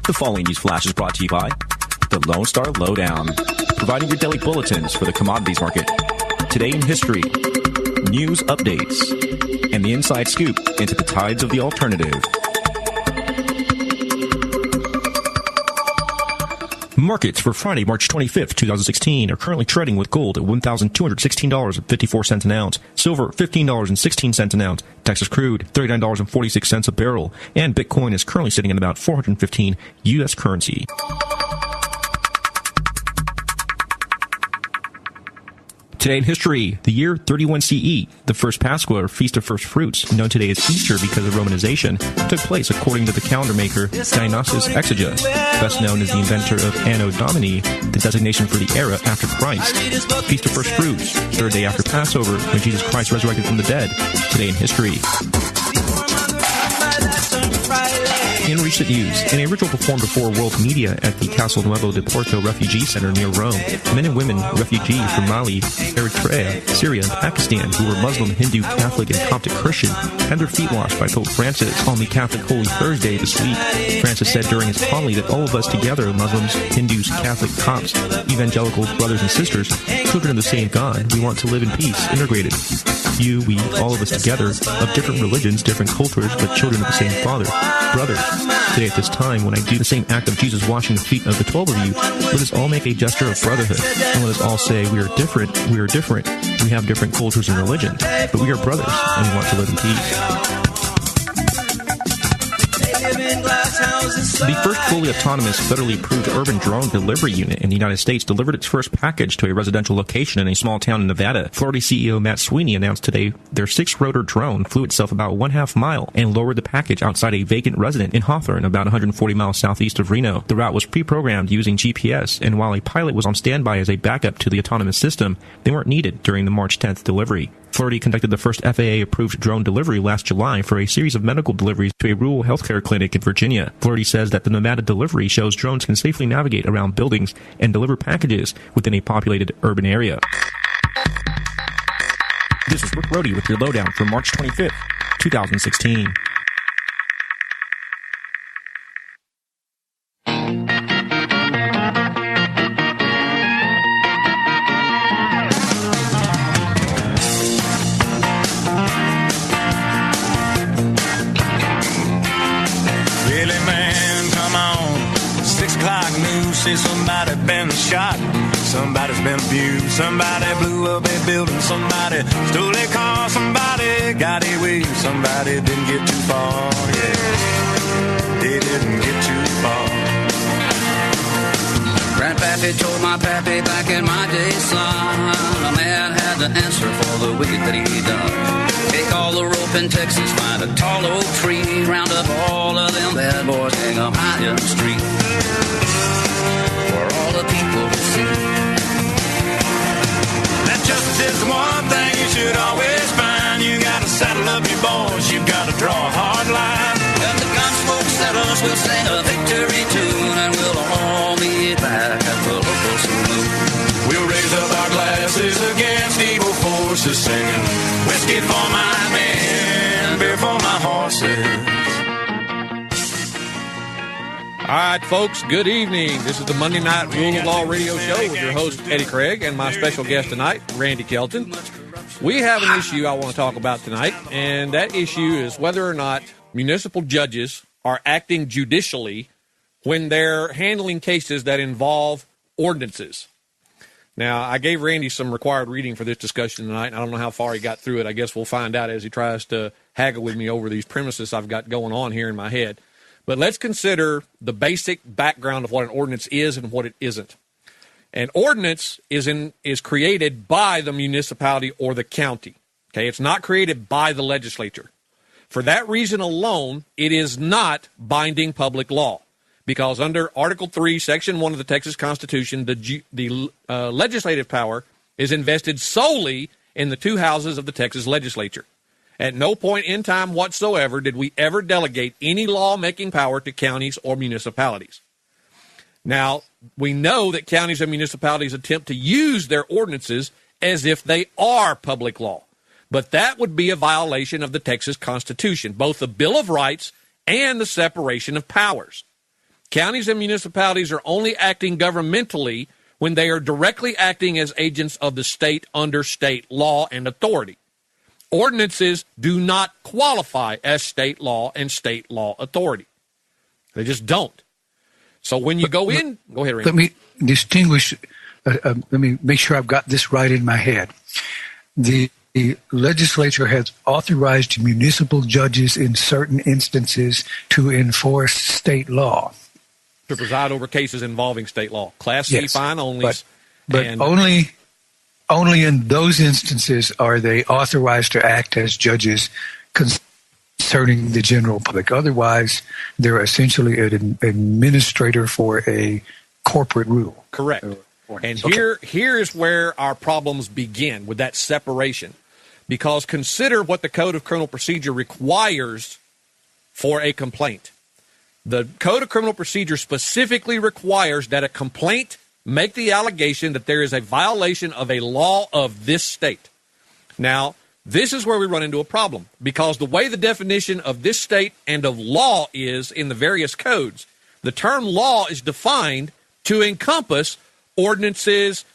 The following news flash is brought to you by the Lone Star Lowdown, providing your daily bulletins for the commodities market. Today in history, news updates, and the inside scoop into the tides of the alternative. Markets for Friday, March 25th, 2016 are currently trading with gold at $1,216.54 an ounce, silver $15.16 an ounce, Texas crude $39.46 a barrel, and Bitcoin is currently sitting at about 415 U.S. currency. Today in history, the year 31 CE, the first Pascha, or Feast of First Fruits, known today as Easter because of Romanization, took place according to the calendar maker Dionysius Exiguus, best known as the inventor of Anno Domini, the designation for the era after Christ. Feast of First Fruits, third day after Passover, when Jesus Christ resurrected from the dead. Today in history. In recent news, in a ritual performed before world media at the Casal Nuevo de Porto Refugee Center near Rome, men and women refugees from Mali, Eritrea, Syria, and Pakistan who were Muslim, Hindu, Catholic, and Coptic Christian had their feet washed by Pope Francis on the Catholic Holy Thursday this week. Francis said during his homily that all of us together, Muslims, Hindus, Catholic, Copts, evangelicals, brothers and sisters, children of the same God, we want to live in peace, integrated. You, we, all of us together, of different religions, different cultures, but children of the same Father, brothers. Today at this time, when I do the same act of Jesus washing the feet of the 12 of you, let us all make a gesture of brotherhood, and let us all say, we are different, we have different cultures and religions, but we are brothers, and we want to live in peace. The first fully autonomous, federally approved urban drone delivery unit in the United States delivered its first package to a residential location in a small town in Nevada. Florida CEO Matt Sweeney announced today their 6-rotor drone flew itself about 1/2 mile and lowered the package outside a vacant residence in Hawthorne, about 140 miles southeast of Reno. The route was pre-programmed using GPS, and while a pilot was on standby as a backup to the autonomous system, they weren't needed during the March 10th delivery. Florida conducted the first FAA-approved drone delivery last July for a series of medical deliveries to a rural healthcare clinic in Virginia. Florida says that the Nevada delivery shows drones can safely navigate around buildings and deliver packages within a populated urban area. This is Rick Rohde with your lowdown for March 25th, 2016. Say somebody been shot, somebody's been abused, somebody blew up a building, somebody stole a car, somebody got away, somebody didn't get too far, yeah, they didn't get too far. Grandpappy told my pappy back in my day, son, a man had to answer for the wicked that he done. Take all the rope in Texas, find a tall oak tree, round up all of them bad boys, hang them high in the street. For all the people to see. That justice is the one thing you should always find. You gotta saddle up your boys, you gotta draw a hard line. When the gunsmoke settles, we'll sing a victory tune, and we'll all meet back at the local saloon. We'll raise up our glasses against evil forces, singing whiskey for my men, beer for my horses. All right, folks, good evening. This is the Monday Night Rule of Law radio show with your host, Eddie Craig, and my special guest tonight, Randy Kelton. We have an issue I want to talk about tonight, and that issue is whether or not municipal judges are acting judicially when they're handling cases that involve ordinances. Now, I gave Randy some required reading for this discussion tonight, and I don't know how far he got through it. I guess we'll find out as he tries to haggle with me over these premises I've got going on here in my head. But let's consider the basic background of what an ordinance is and what it isn't. An ordinance is created by the municipality or the county. Okay, it's not created by the legislature. For that reason alone, it is not binding public law, because under Article 3, Section 1 of the Texas Constitution, the legislative power is invested solely in the two houses of the Texas legislature. At no point in time whatsoever did we ever delegate any lawmaking power to counties or municipalities. Now, we know that counties and municipalities attempt to use their ordinances as if they are public law, but that would be a violation of the Texas Constitution, both the Bill of Rights and the separation of powers. Counties and municipalities are only acting governmentally when they are directly acting as agents of the state under state law and authority. Ordinances do not qualify as state law and state law authority. They just don't. So when you go in, go ahead, Randy. Let me distinguish, let me make sure I've got this right in my head. The legislature has authorized municipal judges in certain instances to enforce state law. To preside over cases involving state law. Class C fine only. But only in those instances are they authorized to act as judges concerning the general public. Otherwise, they're essentially an administrator for a corporate rule. Correct. And here is where our problems begin with that separation. Because consider what the Code of Criminal Procedure requires for a complaint. The Code of Criminal Procedure specifically requires that a complaint make the allegation that there is a violation of a law of this state. Now, this is where we run into a problem, because the way the definition of this state and of law is in the various codes, the term law is defined to encompass ordinances,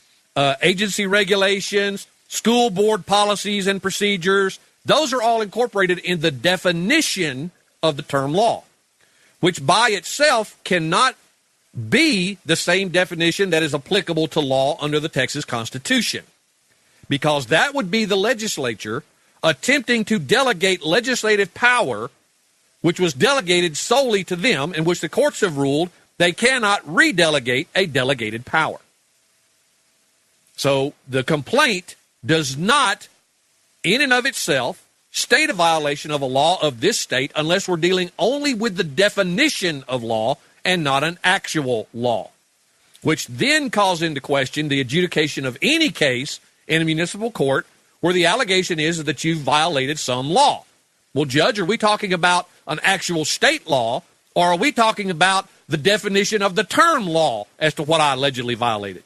agency regulations, school board policies and procedures. Those are all incorporated in the definition of the term law, which by itself cannot be the same definition that is applicable to law under the Texas Constitution, because that would be the legislature attempting to delegate legislative power, which was delegated solely to them, in which the courts have ruled they cannot redelegate a delegated power. So the complaint does not, in and of itself, state a violation of a law of this state unless we're dealing only with the definition of law and not an actual law, which then calls into question the adjudication of any case in a municipal court where the allegation is that you've violated some law. Well, Judge, are we talking about an actual state law, or are we talking about the definition of the term law as to what I allegedly violated?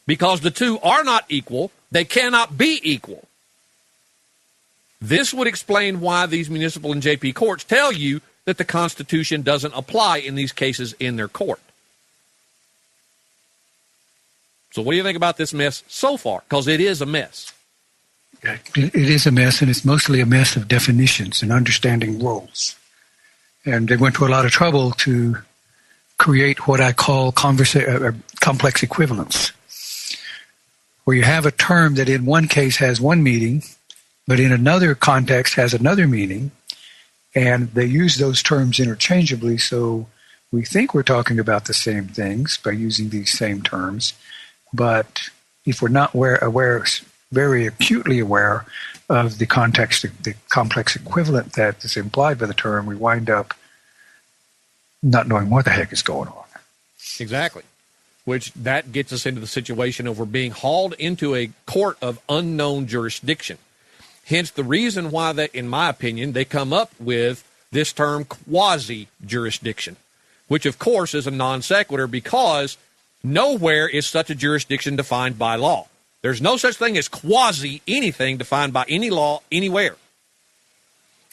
Because the two are not equal, they cannot be equal. This would explain why these municipal and JP courts tell you that the Constitution doesn't apply in these cases in their court. So what do you think about this mess so far? Because it is a mess. It is a mess, and it's mostly a mess of definitions and understanding roles. And they went to a lot of trouble to create what I call complex equivalence, where you have a term that in one case has one meaning, but in another context has another meaning, and they use those terms interchangeably, so we think we're talking about the same things by using these same terms. But if we're not very acutely aware of the context, the complex equivalent that is implied by the term, we wind up not knowing what the heck is going on. Exactly. Which that gets us into the situation of we're being hauled into a court of unknown jurisdiction. Hence the reason why that, in my opinion, they come up with this term quasi-jurisdiction, which of course is a non sequitur because nowhere is such a jurisdiction defined by law. There's no such thing as quasi anything defined by any law anywhere.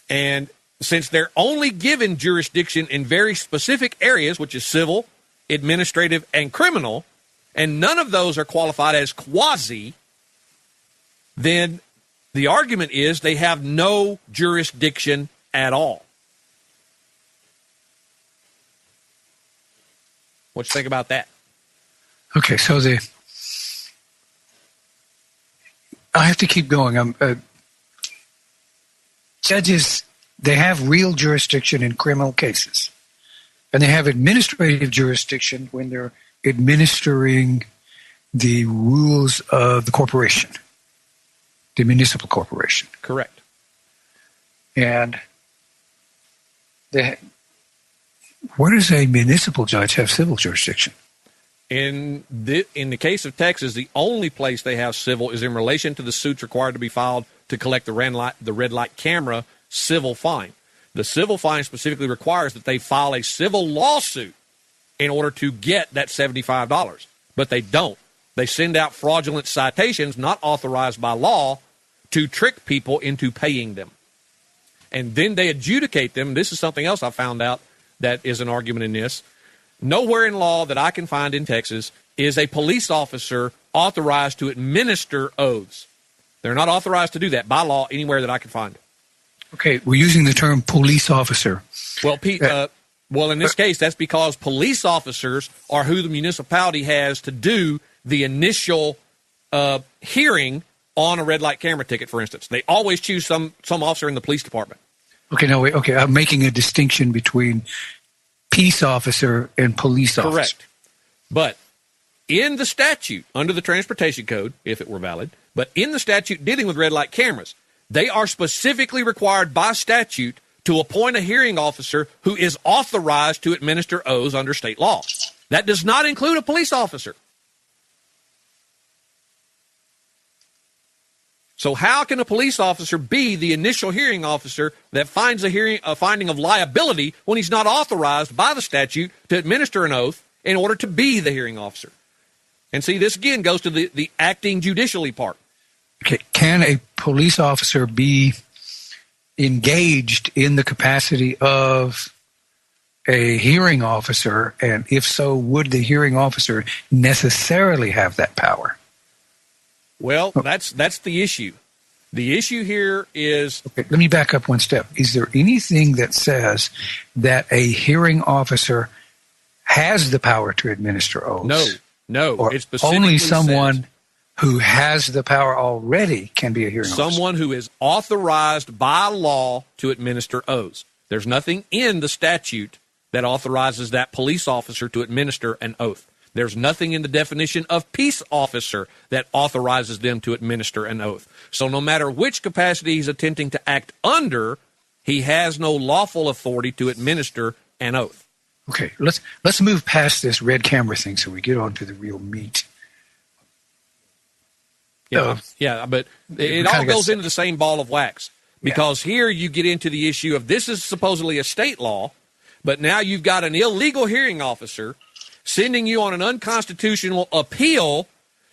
And since they're only given jurisdiction in very specific areas, which is civil, administrative, and criminal, and none of those are qualified as quasi, then the argument is they have no jurisdiction at all. What do you think about that? Okay, so I have to keep going. Judges, they have real jurisdiction in criminal cases, and they have administrative jurisdiction when they're administering the rules of the corporation, the municipal corporation. Correct. And where does a municipal judge have civil jurisdiction? In the case of Texas, the only place they have civil is in relation to the suits required to be filed to collect the red light camera civil fine. The civil fine specifically requires that they file a civil lawsuit in order to get that $75. But they don't. They send out fraudulent citations not authorized by law to trick people into paying them. And then they adjudicate them. This is something else I found out that is an argument in this. Nowhere in law that I can find in Texas is a police officer authorized to administer oaths. They're not authorized to do that by law anywhere that I can find. Okay, we're using the term police officer. Well, well, in this case, that's because police officers are who the municipality has to do the initial hearing on a red light camera ticket, for instance. They always choose some officer in the police department. Okay, no, wait. Okay, I'm making a distinction between peace officer and police officer. Correct. But in the statute, under the Transportation Code, if it were valid, but in the statute dealing with red light cameras, they are specifically required by statute to appoint a hearing officer who is authorized to administer oaths under state law. That does not include a police officer. So how can a police officer be the initial hearing officer that finds a finding of liability when he's not authorized by the statute to administer an oath in order to be the hearing officer? And see, this again goes to the acting judicially part. Okay. Can a police officer be engaged in the capacity of a hearing officer? And if so, would the hearing officer necessarily have that power? Well, that's the issue. The issue here is... Okay, let me back up one step. Is there anything that says that a hearing officer has the power to administer oaths? No. Or It specifically only someone says who has the power already can be a hearing officer? someone who is authorized by law to administer oaths. There's nothing in the statute that authorizes that police officer to administer an oath. There's nothing in the definition of peace officer that authorizes them to administer an oath. So no matter which capacity he's attempting to act under, he has no lawful authority to administer an oath. Okay, let's move past this red camera thing so we get on to the real meat. Yeah, but it all goes into the same ball of wax. Because here you get into the issue of this is supposedly a state law, but now you've got an illegal hearing officer sending you on an unconstitutional appeal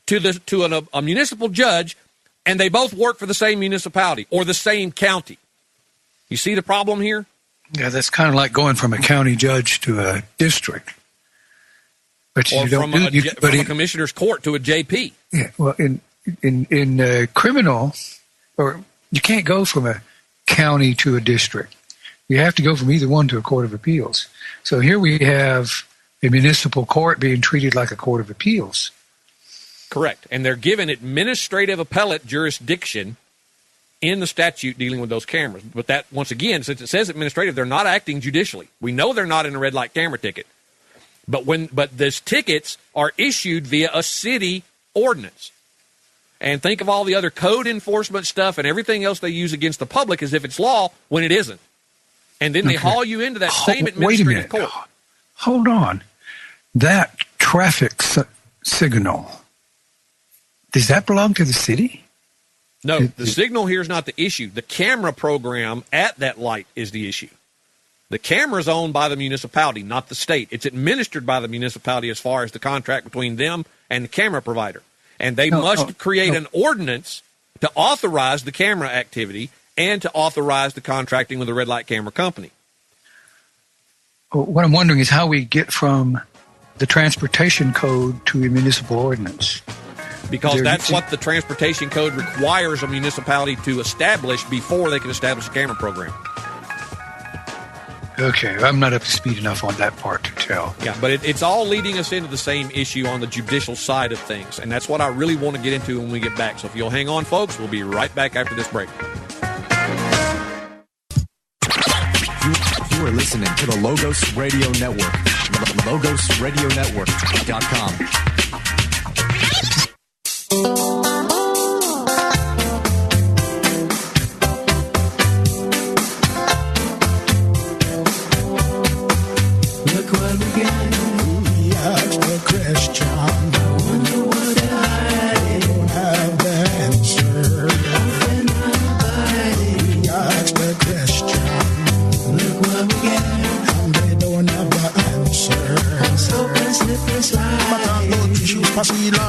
to a municipal judge, and they both work for the same municipality or the same county. You see the problem here? Yeah, that's kind of like going from a county judge to a district. But Or you don't from do, a commissioner's court to a JP. Yeah, well, in criminal, or you can't go from a county to a district. You have to go from either one to a court of appeals. So here we have a municipal court being treated like a court of appeals. Correct. And they're given administrative appellate jurisdiction in the statute dealing with those cameras. But that, once again, since it says administrative, they're not acting judicially. We know they're not in a red light camera ticket. But these tickets are issued via a city ordinance. And think of all the other code enforcement stuff and everything else they use against the public as if it's law when it isn't. And then they haul you into that same administrative court. Hold on. That traffic signal, does that belong to the city? No, the signal here is not the issue. The camera program at that light is the issue. The camera is owned by the municipality, not the state. It's administered by the municipality as far as the contract between them and the camera provider. And they must create an ordinance to authorize the camera activity and to authorize the contracting with the red light camera company. What I'm wondering is how we get from the transportation code to a municipal ordinance. Because that's what the transportation code requires a municipality to establish before they can establish a camera program. Okay, I'm not up to speed enough on that part to tell. Yeah, but it's all leading us into the same issue on the judicial side of things, and that's what I really want to get into when we get back. So if you'll hang on, folks, we'll be right back after this break. You are listening to the Logos Radio Network. LogosRadioNetwork.com.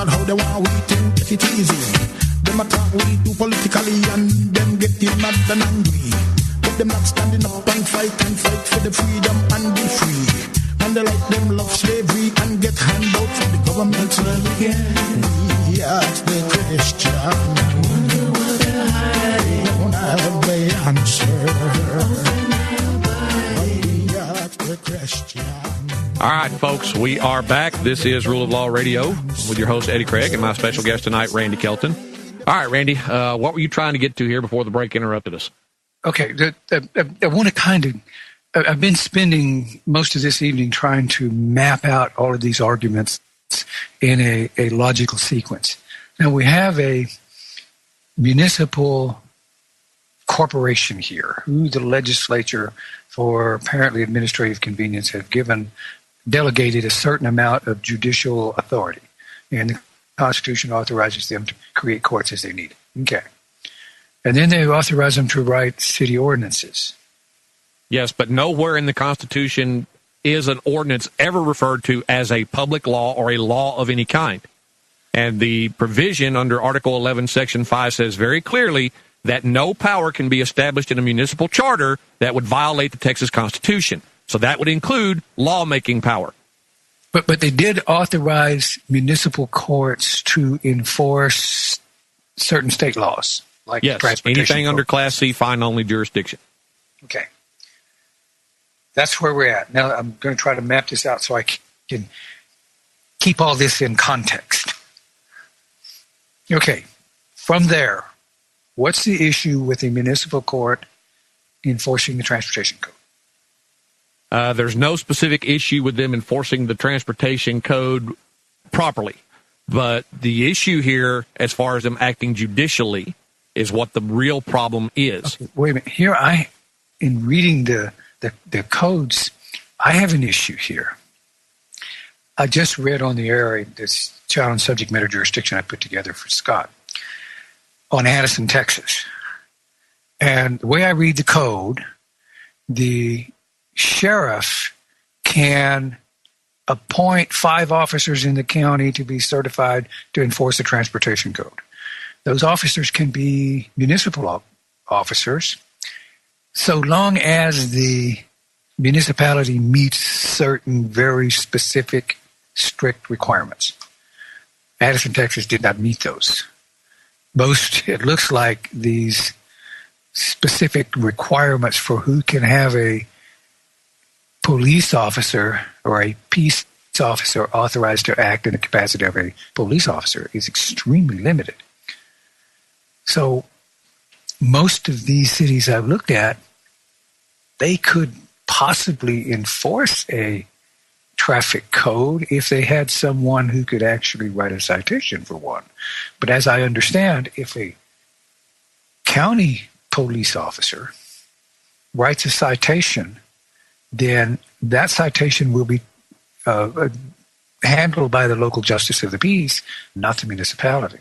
Lord, how they want we think take it easy. Them attack we do politically and them getting mad and angry. But them not standing up and fight for the freedom and be free. And and they like them love slavery and get handouts from the government. Yeah, the Christian. Wonder what they're hiding. Don't have the answer. The Christian. All right, folks, we are back. This is Rule of Law Radio with your host, Eddie Craig, and my special guest tonight, Randy Kelton. All right, Randy, what were you trying to get to here before the break interrupted us? Okay, I want to I've been spending most of this evening trying to map out all of these arguments in a logical sequence. Now, we have a municipal corporation here who the legislature, for apparently administrative convenience, have delegated a certain amount of judicial authority. And the Constitution authorizes them to create courts as they need it. Okay. And then they authorize them to write city ordinances. Yes, but nowhere in the Constitution is an ordinance ever referred to as a public law or a law of any kind. And the provision under Article 11, Section 5 says very clearly that no power can be established in a municipal charter that would violate the Texas Constitution. So that would include lawmaking power. But they did authorize municipal courts to enforce certain state laws, like yes, transportation. Anything under Class C fine-only jurisdiction. Okay. That's where we're at. Now I'm going to try to map this out so I can keep all this in context. Okay. From there, what's the issue with the municipal court enforcing the transportation code? There's no specific issue with them enforcing the transportation code properly. But the issue here, as far as them acting judicially, is what the real problem is. Okay, wait a minute. Here, in reading the codes, I have an issue here. I just read on the air this child and subject matter jurisdiction I put together for Scott on Addison, Texas. And the way I read the code, the sheriff can appoint 5 officers in the county to be certified to enforce the transportation code. Those officers can be municipal officers so long as the municipality meets certain very specific, strict requirements. Addison, Texas did not meet those. It looks like these specific requirements for who can have a police officer or a peace officer authorized to act in the capacity of a police officer is extremely limited. So most of these cities I've looked at, they could possibly enforce a traffic code if they had someone who could actually write a citation for one. But as I understand, if a county police officer writes a citation, then that citation will be handled by the local justice of the peace, not the municipality.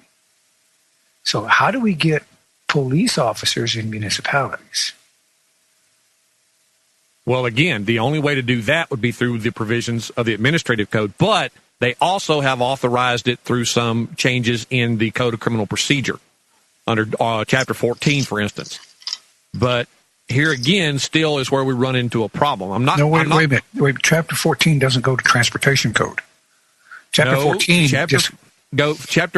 So how do we get police officers in municipalities? Well, again, the only way to do that would be through the provisions of the administrative code, but they also have authorized it through some changes in the Code of Criminal Procedure under Chapter 14, for instance. But here again, still is where we run into a problem. Wait a minute. Wait, Chapter 14 doesn't go to transportation code. Chapter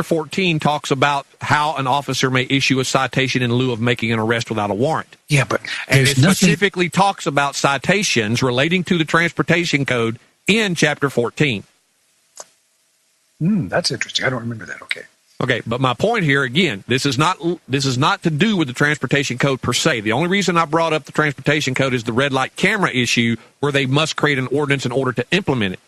14 talks about how an officer may issue a citation in lieu of making an arrest without a warrant. Yeah, but and it specifically talks about citations relating to the transportation code in Chapter 14. That's interesting. I don't remember that. Okay, but my point here again, this is not to do with the transportation code per se. The only reason I brought up the transportation code is the red light camera issue, where they must create an ordinance in order to implement it.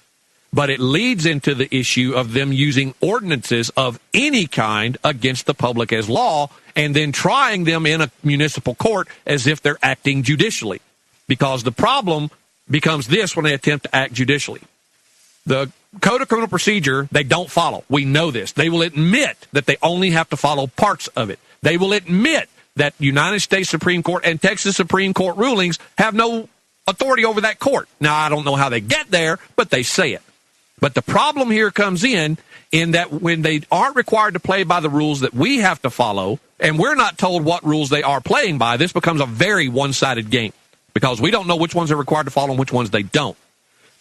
But it leads into the issue of them using ordinances of any kind against the public as law and then trying them in a municipal court as if they're acting judicially. Because the problem becomes this when they attempt to act judicially. The Code of Criminal Procedure, they don't follow. We know this. They will admit that they only have to follow parts of it. They will admit that United States Supreme Court and Texas Supreme Court rulings have no authority over that court. Now, I don't know how they get there, but they say it. But the problem here comes in that when they aren't required to play by the rules that we have to follow, and we're not told what rules they are playing by, this becomes a very one-sided game because we don't know which ones are required to follow and which ones they don't.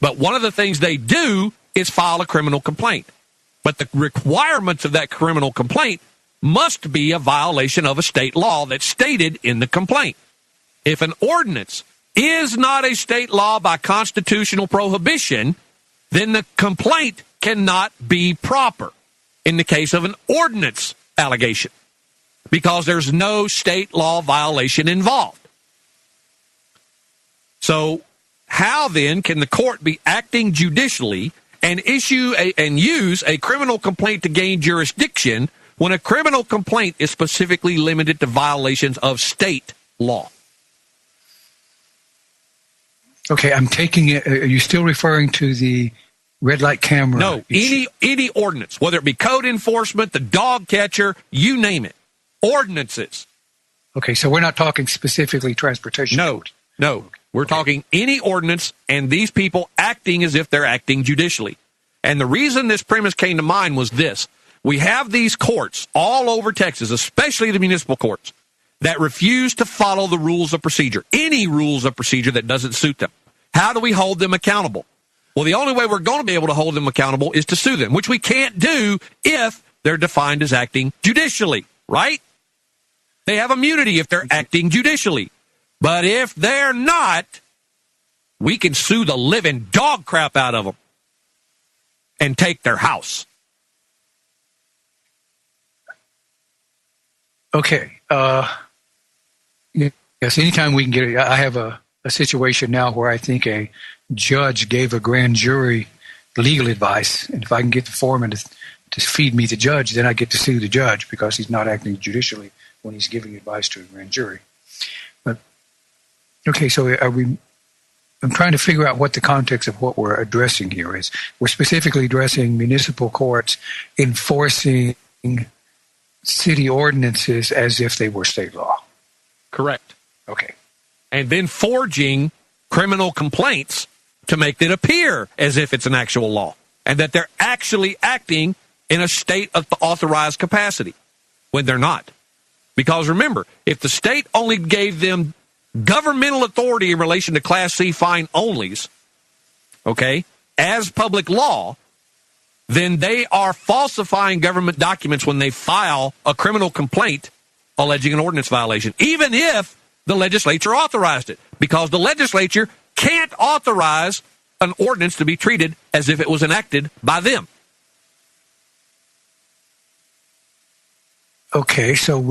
But one of the things they do is file a criminal complaint. But the requirements of that criminal complaint must be a violation of a state law that's stated in the complaint. If an ordinance is not a state law by constitutional prohibition, then the complaint cannot be proper in the case of an ordinance allegation, because there's no state law violation involved. So how then can the court be acting judicially and use a criminal complaint to gain jurisdiction when a criminal complaint is specifically limited to violations of state law? Okay, I'm taking it. Are you still referring to the red light camera? No, any ordinance, whether it be code enforcement, the dog catcher, you name it. Ordinances. Okay, so we're not talking specifically transportation. No. We're talking any ordinance, and these people acting as if they're acting judicially. And the reason this premise came to mind was this. We have these courts all over Texas, especially the municipal courts, that refuse to follow the rules of procedure, any rules of procedure that doesn't suit them. How do we hold them accountable? Well, the only way we're going to be able to hold them accountable is to sue them, which we can't do if they're defined as acting judicially, right? They have immunity if they're acting judicially. But if they're not, we can sue the living dog crap out of them and take their house. Okay. Yes, anytime we can get it. I have a situation now where I think a judge gave a grand jury legal advice, and if I can get the foreman to feed me the judge, then I get to sue the judge because he's not acting judicially when he's giving advice to a grand jury. But okay, so I'm trying to figure out what the context of what we're addressing here is. We're specifically addressing municipal courts enforcing city ordinances as if they were state law. Correct. Okay. And then forging criminal complaints to make it appear as if it's an actual law and that they're actually acting in a state of authorized capacity when they're not. Because remember, if the state only gave them governmental authority in relation to Class C fine onlys, okay, as public law, then they are falsifying government documents when they file a criminal complaint alleging an ordinance violation, even if the legislature authorized it, because the legislature can't authorize an ordinance to be treated as if it was enacted by them. Okay, so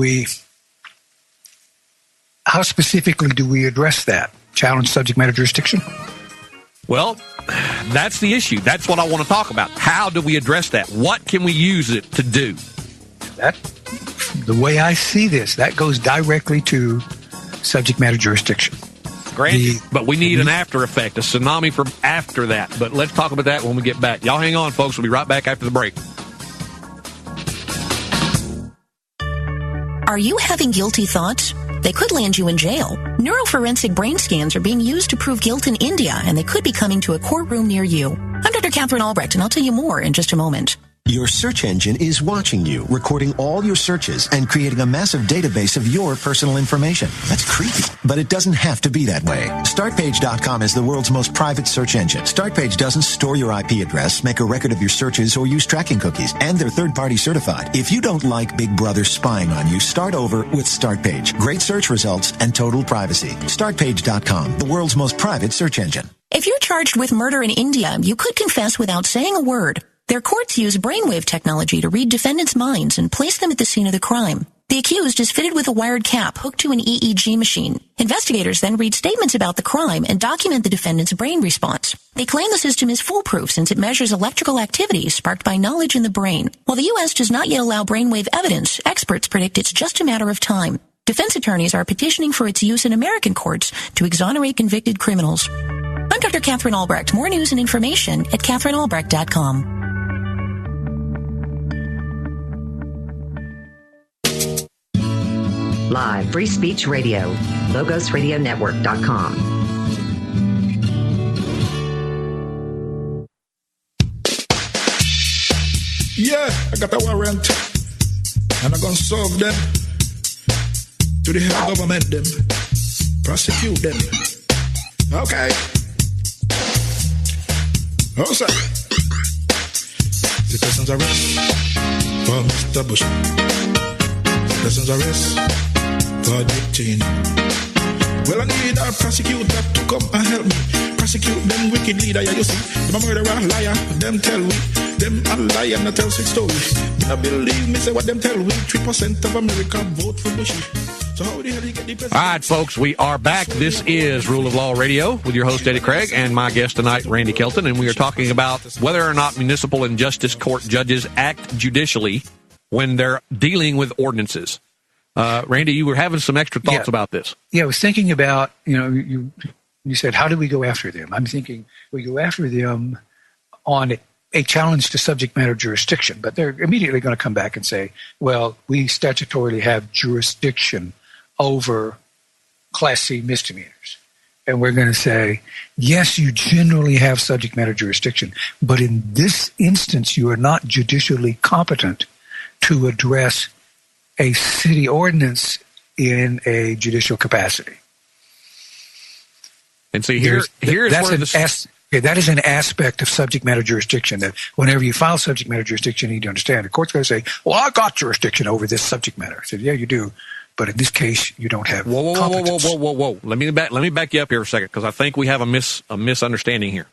how specifically do we address that? Challenge subject matter jurisdiction? Well, that's the issue. That's what I want to talk about. How do we address that? What can we use it to do? The way I see this, that goes directly to subject matter jurisdiction. Granted, but we need an after effect, a tsunami from after that. But let's talk about that when we get back. Y'all hang on, folks. We'll be right back after the break. Are you having guilty thoughts? They could land you in jail. Neuroforensic brain scans are being used to prove guilt in India, and they could be coming to a courtroom near you. I'm Dr. Catherine Albrecht, and I'll tell you more in just a moment. Your search engine is watching you, recording all your searches and creating a massive database of your personal information. That's creepy, but it doesn't have to be that way. Startpage.com is the world's most private search engine. Startpage doesn't store your IP address, make a record of your searches, or use tracking cookies, and they're third-party certified. If you don't like Big Brother spying on you, start over with Startpage. Great search results and total privacy. Startpage.com, the world's most private search engine. If you're charged with murder in India, you could confess without saying a word. Their courts use brainwave technology to read defendants' minds and place them at the scene of the crime. The accused is fitted with a wired cap hooked to an EEG machine. Investigators then read statements about the crime and document the defendant's brain response. They claim the system is foolproof since it measures electrical activity sparked by knowledge in the brain. While the U.S. does not yet allow brainwave evidence, experts predict it's just a matter of time. Defense attorneys are petitioning for its use in American courts to exonerate convicted criminals. I'm Dr. Catherine Albrecht. More news and information at CatherineAlbrecht.com. Live Free Speech Radio, LogosRadioNetwork.com. Yeah, I got a warrant, and I'm gonna serve them to the head government, them, prosecute them. Okay. Oh, sir. Citizens arrest for Mr. Bush. Citizens arrest for Dick Cheney. Well, I need a prosecutor to come and help me. Prosecute them wicked leader, yeah, you see. Them a murderer, liar, them tell we. Them a liar, not tell six stories. I believe me, say what them tell we. 3% of America vote for Bushy. So how the hell you get the president? All right, folks, we are back. This is Rule of Law Radio with your host, Eddie Craig, and my guest tonight, Randy Kelton, and we are talking about whether or not municipal and justice court judges act judicially when they're dealing with ordinances. Randy, you were having some extra thoughts about this. Yeah, I was thinking about, you said, how do we go after them? I'm thinking we go after them on a challenge to subject matter jurisdiction, but they're immediately going to come back and say, well, we statutorily have jurisdiction over Class C misdemeanors. And we're going to say, yes, you generally have subject matter jurisdiction, but in this instance, you are not judicially competent to address a city ordinance in a judicial capacity. And see, here's that is an aspect of subject matter jurisdiction that whenever you file subject matter jurisdiction, you need to understand. The court's going to say, well, I got jurisdiction over this subject matter. I said, yeah, you do. But in this case, you don't have competence. Whoa. Let me back you up here for a second, because I think we have a misunderstanding here.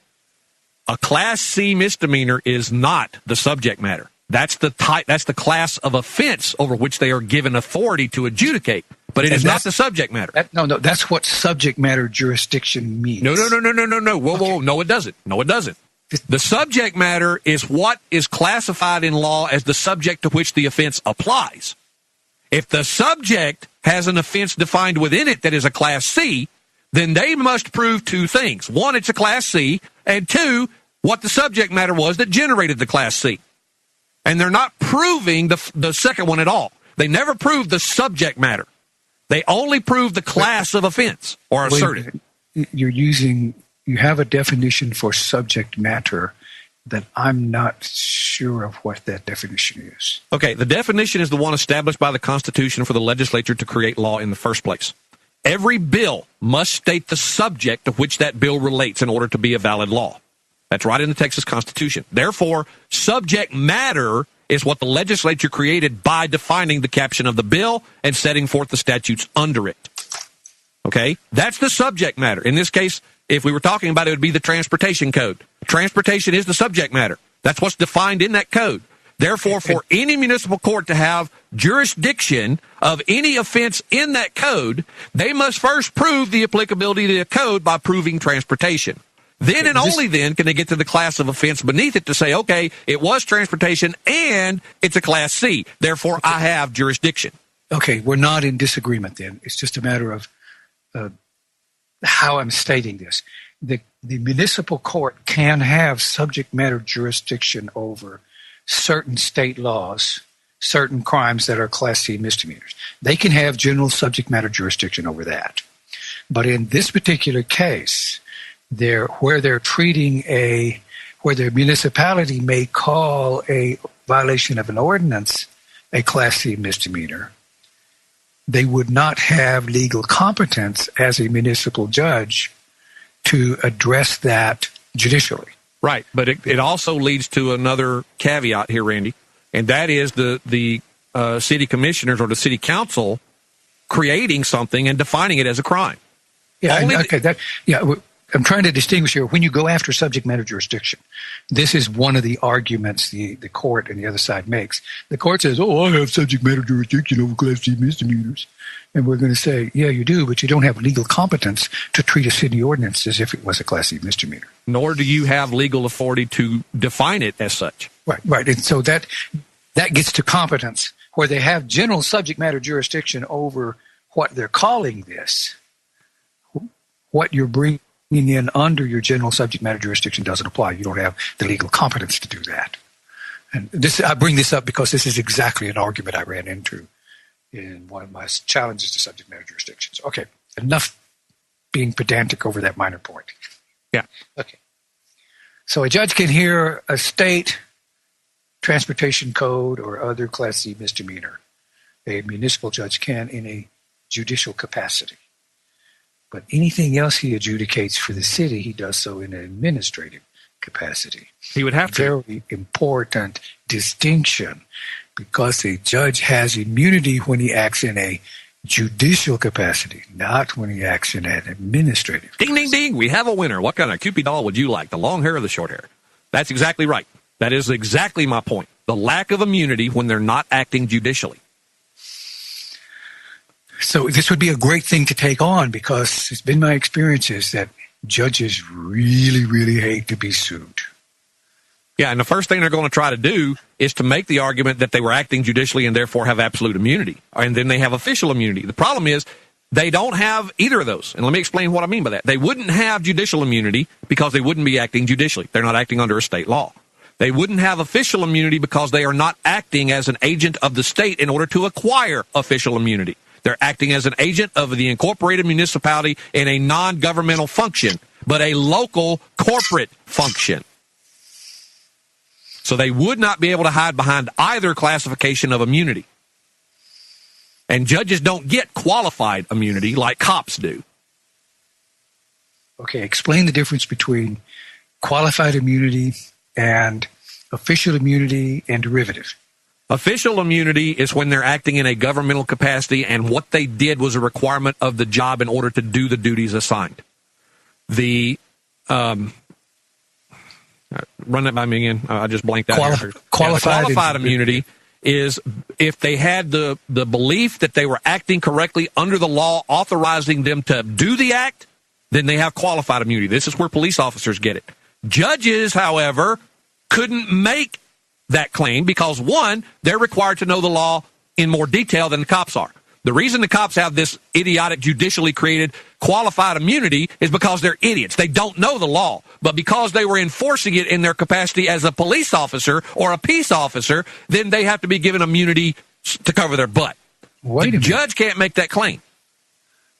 A Class C misdemeanor is not the subject matter. That's the class of offense over which they are given authority to adjudicate. But it is not the subject matter. No, that's what subject matter jurisdiction means. No. Whoa. No, it doesn't. The subject matter is what is classified in law as the subject to which the offense applies. If the subject has an offense defined within it that is a Class C, then they must prove two things. One, it's a Class C, and two, what the subject matter was that generated the Class C. And they're not proving the second one at all. They never prove the subject matter. They only prove the class of offense or asserted. You have a definition for subject matter that I'm not sure of what that definition is. Okay, the definition is the one established by the Constitution for the legislature to create law in the first place. Every bill must state the subject to which that bill relates in order to be a valid law. That's right in the Texas Constitution. Therefore, subject matter is what the legislature created by defining the caption of the bill and setting forth the statutes under it. Okay? That's the subject matter. In this case, if we were talking about it, would be the transportation code. Transportation is the subject matter. That's what's defined in that code. Therefore, for any municipal court to have jurisdiction of any offense in that code, they must first prove the applicability to the code by proving transportation. Then and only then can they get to the class of offense beneath it to say, okay, it was transportation and it's a Class C. Therefore, I have jurisdiction. Okay, we're not in disagreement then. It's just a matter of how I'm stating this. The municipal court can have subject matter jurisdiction over certain state laws, certain crimes that are Class C misdemeanors. They can have general subject matter jurisdiction over that. But in this particular case, where the municipality may call a violation of an ordinance a Class C misdemeanor, they would not have legal competence as a municipal judge to address that judicially. Right, but it also leads to another caveat here, Randy, and that is the city commissioners or the city council creating something and defining it as a crime. I'm trying to distinguish here. When you go after subject matter jurisdiction, this is one of the arguments the court and the other side makes. The court says, I have subject matter jurisdiction over Class C misdemeanors. And we're going to say, yeah, you do, but you don't have legal competence to treat a city ordinance as if it was a Class C misdemeanor. Nor do you have legal authority to define it as such. Right. And so that gets to competence, where they have general subject matter jurisdiction over what they're calling this. What you're bringing in under your general subject matter jurisdiction doesn't apply. You don't have the legal competence to do that. And I bring this up because this is exactly an argument I ran into in one of my challenges to subject matter jurisdictions. Okay, enough being pedantic over that minor point. Yeah. Okay. So a judge can hear a state transportation code or other Class C misdemeanor. A municipal judge can in a judicial capacity. But anything else he adjudicates for the city, he does so in an administrative capacity. He would have to. Very important distinction, because a judge has immunity when he acts in a judicial capacity, not when he acts in an administrative capacity. Ding, ding, ding. We have a winner. What kind of Cupid doll would you like? The long hair or the short hair? That's exactly right. That is exactly my point. The lack of immunity when they're not acting judicially. So this would be a great thing to take on, because it's been my experiences that judges really, really hate to be sued. Yeah, and the first thing they're going to try to do is to make the argument that they were acting judicially and therefore have absolute immunity. And then they have official immunity. The problem is they don't have either of those. And let me explain what I mean by that. They wouldn't have judicial immunity because they wouldn't be acting judicially. They're not acting under a state law. They wouldn't have official immunity because they are not acting as an agent of the state in order to acquire official immunity. They're acting as an agent of the incorporated municipality in a non-governmental function, but a local corporate function. So they would not be able to hide behind either classification of immunity. And judges don't get qualified immunity like cops do. Okay, explain the difference between qualified immunity and official immunity and derivative. Official immunity is when they're acting in a governmental capacity and what they did was a requirement of the job in order to do the duties assigned. Run that by me again. I just blanked out. Qualified immunity is if they had the belief that they were acting correctly under the law authorizing them to do the act, then they have qualified immunity. This is where police officers get it. Judges, however, couldn't make that claim because, one, they're required to know the law in more detail than the cops are. The reason the cops have this idiotic, judicially created qualified immunity is because they're idiots. They don't know the law. But because they were enforcing it in their capacity as a police officer or a peace officer, then they have to be given immunity to cover their butt. The judge can't make that claim.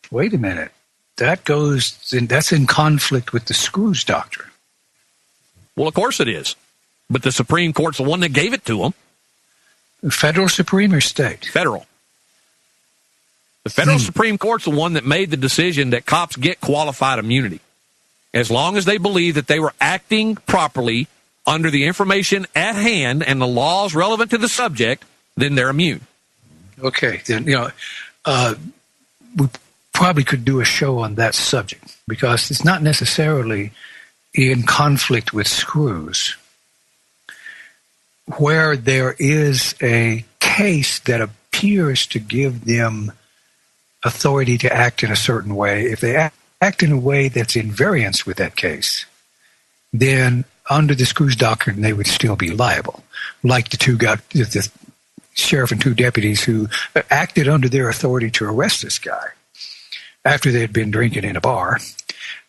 Wait a minute. That's in conflict with the Screws Doctrine. Well, of course it is. But the Supreme Court's the one that gave it to them. Federal Supreme or state? Federal. The federal Supreme Court's the one that made the decision that cops get qualified immunity. As long as they believe that they were acting properly under the information at hand and the laws relevant to the subject, then they're immune. Okay. Then, we probably could do a show on that subject because it's not necessarily in conflict with Screws. Where there is a case that appears to give them authority to act in a certain way, if they act in a way that's in variance with that case, then under the Screws Doctrine, they would still be liable. Like the sheriff and two deputies who acted under their authority to arrest this guy after they had been drinking in a bar,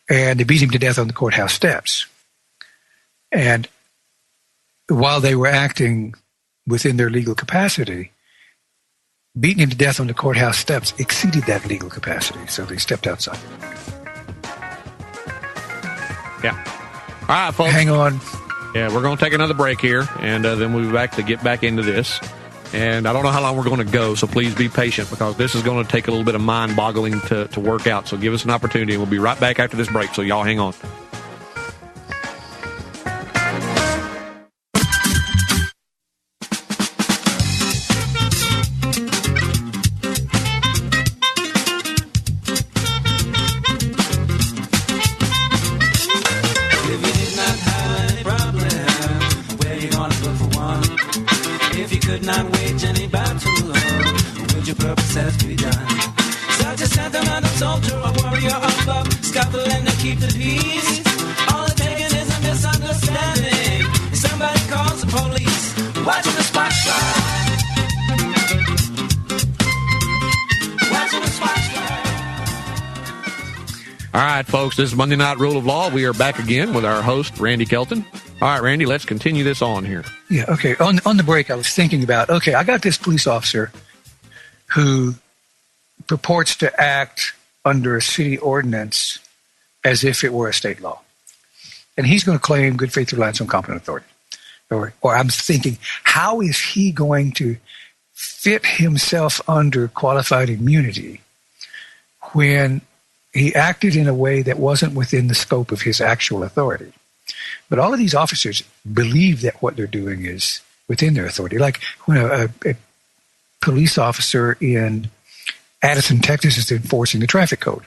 and they beat him to death on the courthouse steps. And while they were acting within their legal capacity, beating him to death on the courthouse steps exceeded that legal capacity, so they stepped outside. Yeah. All right, folks. Hang on. Yeah, we're going to take another break here, and then we'll be back to get back into this. And I don't know how long we're going to go, so please be patient because this is going to take a little bit of mind-boggling to work out. So give us an opportunity, and we'll be right back after this break, so y'all hang on. All right, folks, this is Monday Night Rule of Law. We are back again with our host, Randy Kelton. All right, Randy, let's continue this on here. Yeah, okay. On the break, I was thinking about, I got this police officer who purports to act under a city ordinance as if it were a state law. And he's going to claim good faith reliance on competent authority. Or I'm thinking, how is he going to fit himself under qualified immunity when he acted in a way that wasn't within the scope of his actual authority? But all of these officers believe that what they're doing is within their authority. Like when a police officer in Addison, Texas is enforcing the traffic code.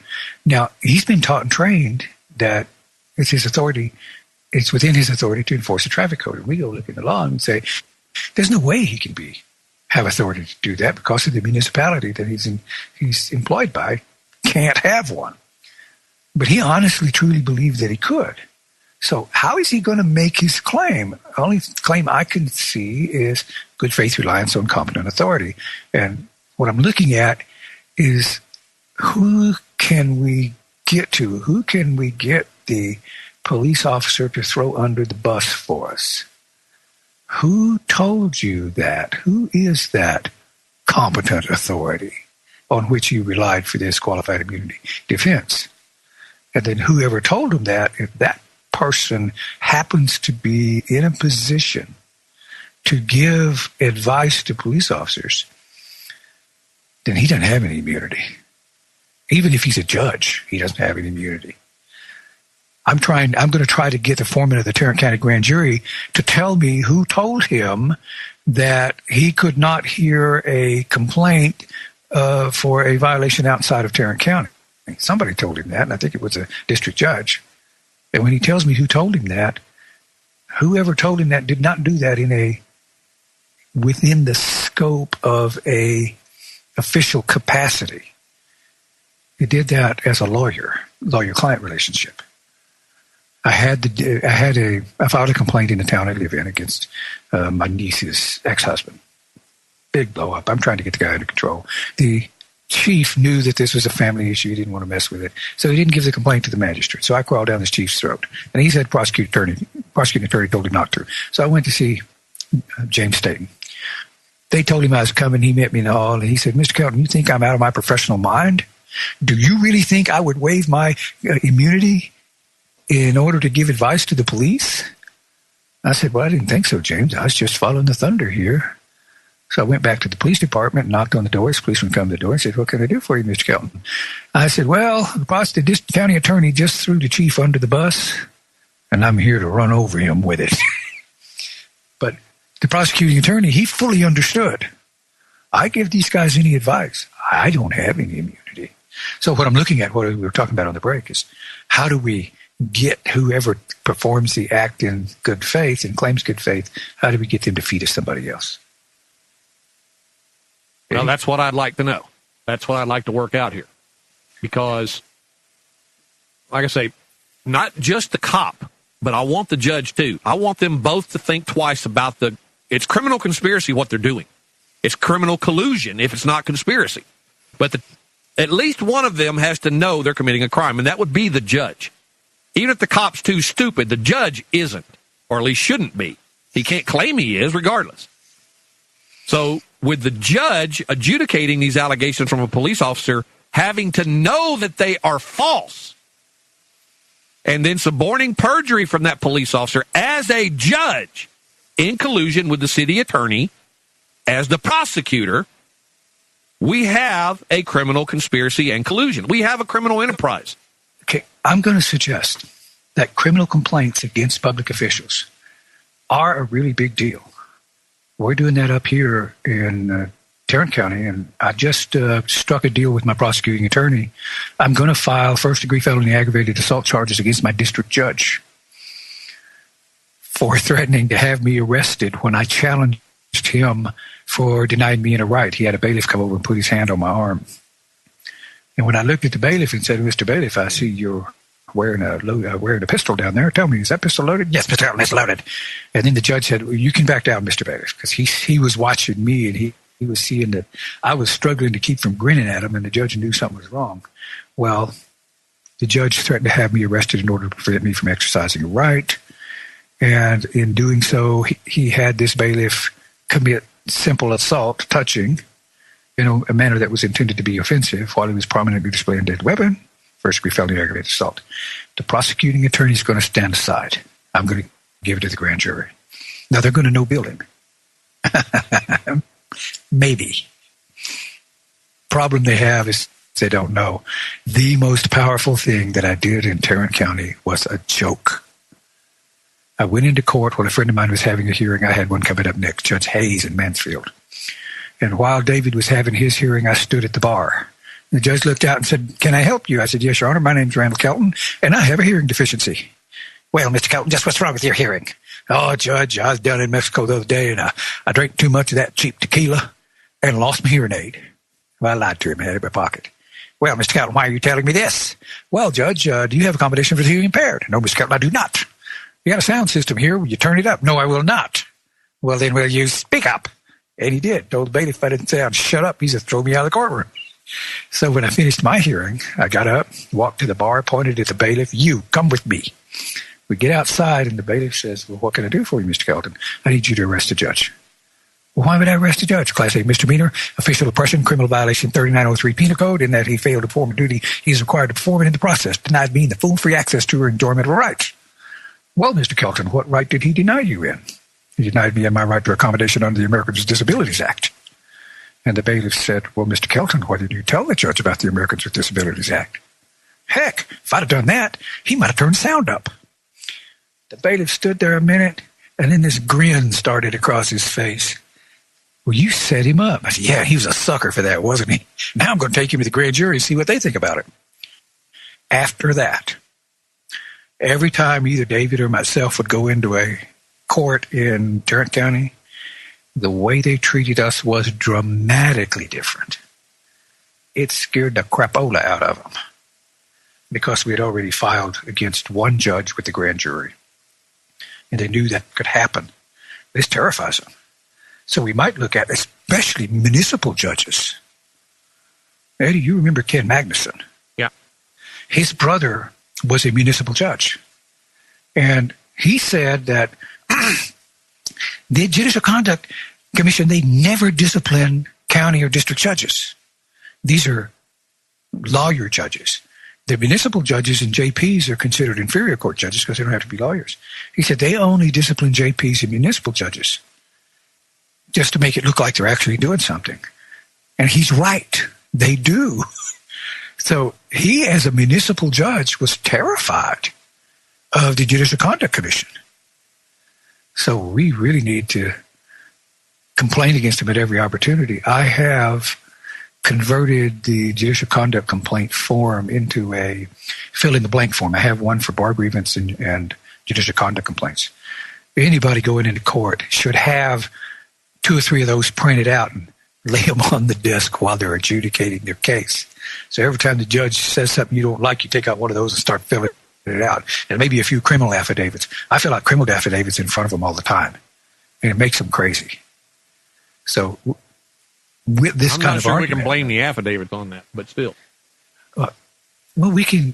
Now, he's been taught and trained that it's his authority, it's within his authority to enforce the traffic code. And we go look in the law and say, there's no way he can have authority to do that because of the municipality that he's employed by can't have one. But he honestly, truly believed that he could. So how is he going to make his claim? The only claim I can see is good faith reliance on competent authority. And what I'm looking at is who can we get to? Who can we get the police officer to throw under the bus for us? Who told you that? Who is that competent authority on which you relied for this qualified immunity defense? And then whoever told him that, if that person happens to be in a position to give advice to police officers, then he doesn't have any immunity. Even if he's a judge, he doesn't have any immunity. I'm going to try to get the foreman of the Tarrant County Grand Jury to tell me who told him that he could not hear a complaint for a violation outside of Tarrant County. Somebody told him that, and I think it was a district judge. And when he tells me who told him that, whoever told him that did not do that within the scope of a official capacity. He did that as a lawyer-client relationship. I filed a complaint in the town I live in against my niece's ex-husband. Big blow up. I'm trying to get the guy under control. The chief knew that this was a family issue. He didn't want to mess with it. So he didn't give the complaint to the magistrate. So I crawled down this chief's throat. And he said prosecuting attorney told him not to. So I went to see James Staten. They told him I was coming. He met me in the hall, and he said, Mr. Kelton, you think I'm out of my professional mind? Do you really think I would waive my immunity in order to give advice to the police? I said, well, I didn't think so, James. I was just following the thunder here. So I went back to the police department, knocked on the doors. The policeman come to the door and said, what can I do for you, Mr. Kelton? I said, well, the district county attorney just threw the chief under the bus, and I'm here to run over him with it. But the prosecuting attorney, he fully understood. I give these guys any advice. I don't have any immunity. So what I'm looking at, what we were talking about on the break, is how do we get whoever performs the act in good faith and claims good faith, how do we get them to feed us somebody else? Well, that's what I'd like to know. That's what I'd like to work out here. Because, like I say, not just the cop, but I want the judge too. I want them both to think twice about it's criminal conspiracy what they're doing. It's criminal collusion if it's not conspiracy. But at least one of them has to know they're committing a crime, and that would be the judge. Even if the cop's too stupid, the judge isn't, or at least shouldn't be. He can't claim he is regardless. So with the judge adjudicating these allegations from a police officer having to know that they are false, and then suborning perjury from that police officer as a judge in collusion with the city attorney as the prosecutor, we have a criminal conspiracy and collusion. We have a criminal enterprise. Okay, I'm going to suggest that criminal complaints against public officials are a really big deal. We're doing that up here in Tarrant County, and I just struck a deal with my prosecuting attorney. I'm going to file first-degree felony aggravated assault charges against my district judge for threatening to have me arrested when I challenged him for denying me a right. He had a bailiff come over and put his hand on my arm. And when I looked at the bailiff and said, Mr. Bailiff, I see you're wearing a pistol down there. Tell me, is that pistol loaded? Yes, Mr. Elton, it's loaded. And then the judge said, well, you can back down, Mr. Bailiff, because he was watching me, and he was seeing that I was struggling to keep from grinning at him, and the judge knew something was wrong. Well, the judge threatened to have me arrested in order to prevent me from exercising a right. And in doing so, he had this bailiff commit simple assault, touching, in a manner that was intended to be offensive while he was prominently displaying a deadly weapon. First-degree felony aggravated assault. The prosecuting attorney is going to stand aside. I'm going to give it to the grand jury. Now, they're going to no-bill him. Maybe. Problem they have is they don't know. The most powerful thing that I did in Tarrant County was a joke. I went into court when a friend of mine was having a hearing. I had one coming up next, Judge Hayes in Mansfield. And while David was having his hearing, I stood at the bar. The judge looked out and said, "Can I help you?" I said, "Yes, Your Honor. My name's Randall Kelton, and I have a hearing deficiency." "Well, Mr. Kelton, just what's wrong with your hearing?" "Oh, Judge, I was down in Mexico the other day, and I drank too much of that cheap tequila and lost my hearing aid." Well, I lied to him. I had it in my pocket. "Well, Mr. Kelton, why are you telling me this?" "Well, Judge, do you have accommodation for the hearing impaired?" "No, Mr. Kelton, I do not." "You got a sound system here. Will you turn it up?" "No, I will not." "Well, then will you speak up?" And he did. Told the bailiff if I didn't sound, "Shut up," he just threw me out of the courtroom. So when I finished my hearing, I got up, walked to the bar, pointed at the bailiff, "You, come with me." We get outside, and the bailiff says, "Well, what can I do for you, Mr. Kelton?" "I need you to arrest the judge." "Well, why would I arrest the judge?" "Class A misdemeanor, official oppression, criminal violation 3903 Penal Code, in that he failed to perform a duty he is required to perform, and in the process denied me the full free access to her enjoyment of rights." "Well, Mr. Kelton, what right did he deny you in?" "He denied me in my right to accommodation under the Americans with Disabilities Act." And the bailiff said, "Well, Mr. Kelton, why didn't you tell the judge about the Americans with Disabilities Act?" "Heck, if I'd have done that, he might have turned the sound up." The bailiff stood there a minute, and then this grin started across his face. "Well, you set him up." I said, "Yeah, he was a sucker for that, wasn't he? Now I'm going to take him to the grand jury and see what they think about it." After that, every time either David or myself would go into a court in Tarrant County, the way they treated us was dramatically different. It scared the crapola out of them because we had already filed against one judge with the grand jury, and they knew that could happen. This terrifies them. So we might look at, especially municipal judges. Eddie, you remember Ken Magnuson? Yeah. His brother was a municipal judge, and he said that the Judicial Conduct Commission, they never discipline county or district judges. These are lawyer judges. The municipal judges and JPs are considered inferior court judges because they don't have to be lawyers. He said they only discipline JPs and municipal judges just to make it look like they're actually doing something. And he's right. They do. So he, as a municipal judge, was terrified of the Judicial Conduct Commission. So we really need to complain against him at every opportunity. I have converted the Judicial Conduct Complaint form into a fill-in-the-blank form. I have one for bar grievance and judicial conduct complaints. Anybody going into court should have 2 or 3 of those printed out and lay them on the desk while they're adjudicating their case. So every time the judge says something you don't like, you take out one of those and start filling it out. And maybe a few criminal affidavits. I fill out criminal affidavits in front of them all the time, and it makes them crazy. So with this I'm kind not of sure argument, we can blame the affidavits on that, but still. Well, we can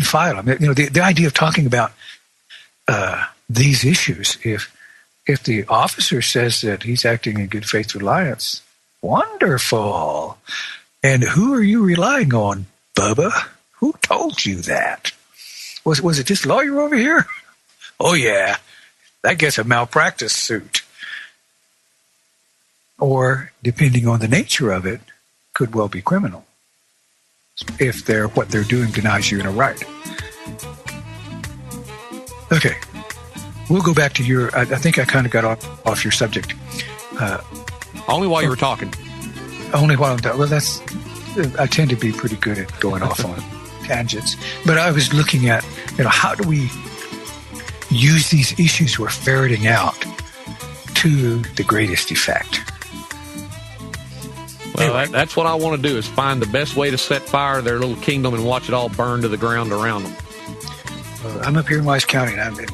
file them. You know, the idea of talking about these issues, if the officer says that he's acting in good faith reliance, wonderful. And who are you relying on, Bubba? Who told you that? Was it this lawyer over here? Oh, yeah. That gets a malpractice suit. Or, depending on the nature of it, could well be criminal if what they're doing denies you in a right. Okay. We'll go back to your... I think I kind of got off your subject. Only while you were talking. Only while I'm talking. Well, I tend to be pretty good at going off on tangents. But I was looking at, how do we use these issues we're ferreting out to the greatest effect? Well, anyway, that's what I want to do, is find the best way to set fire to their little kingdom and watch it all burn to the ground around them. I'm up here in Wise County, and I'm in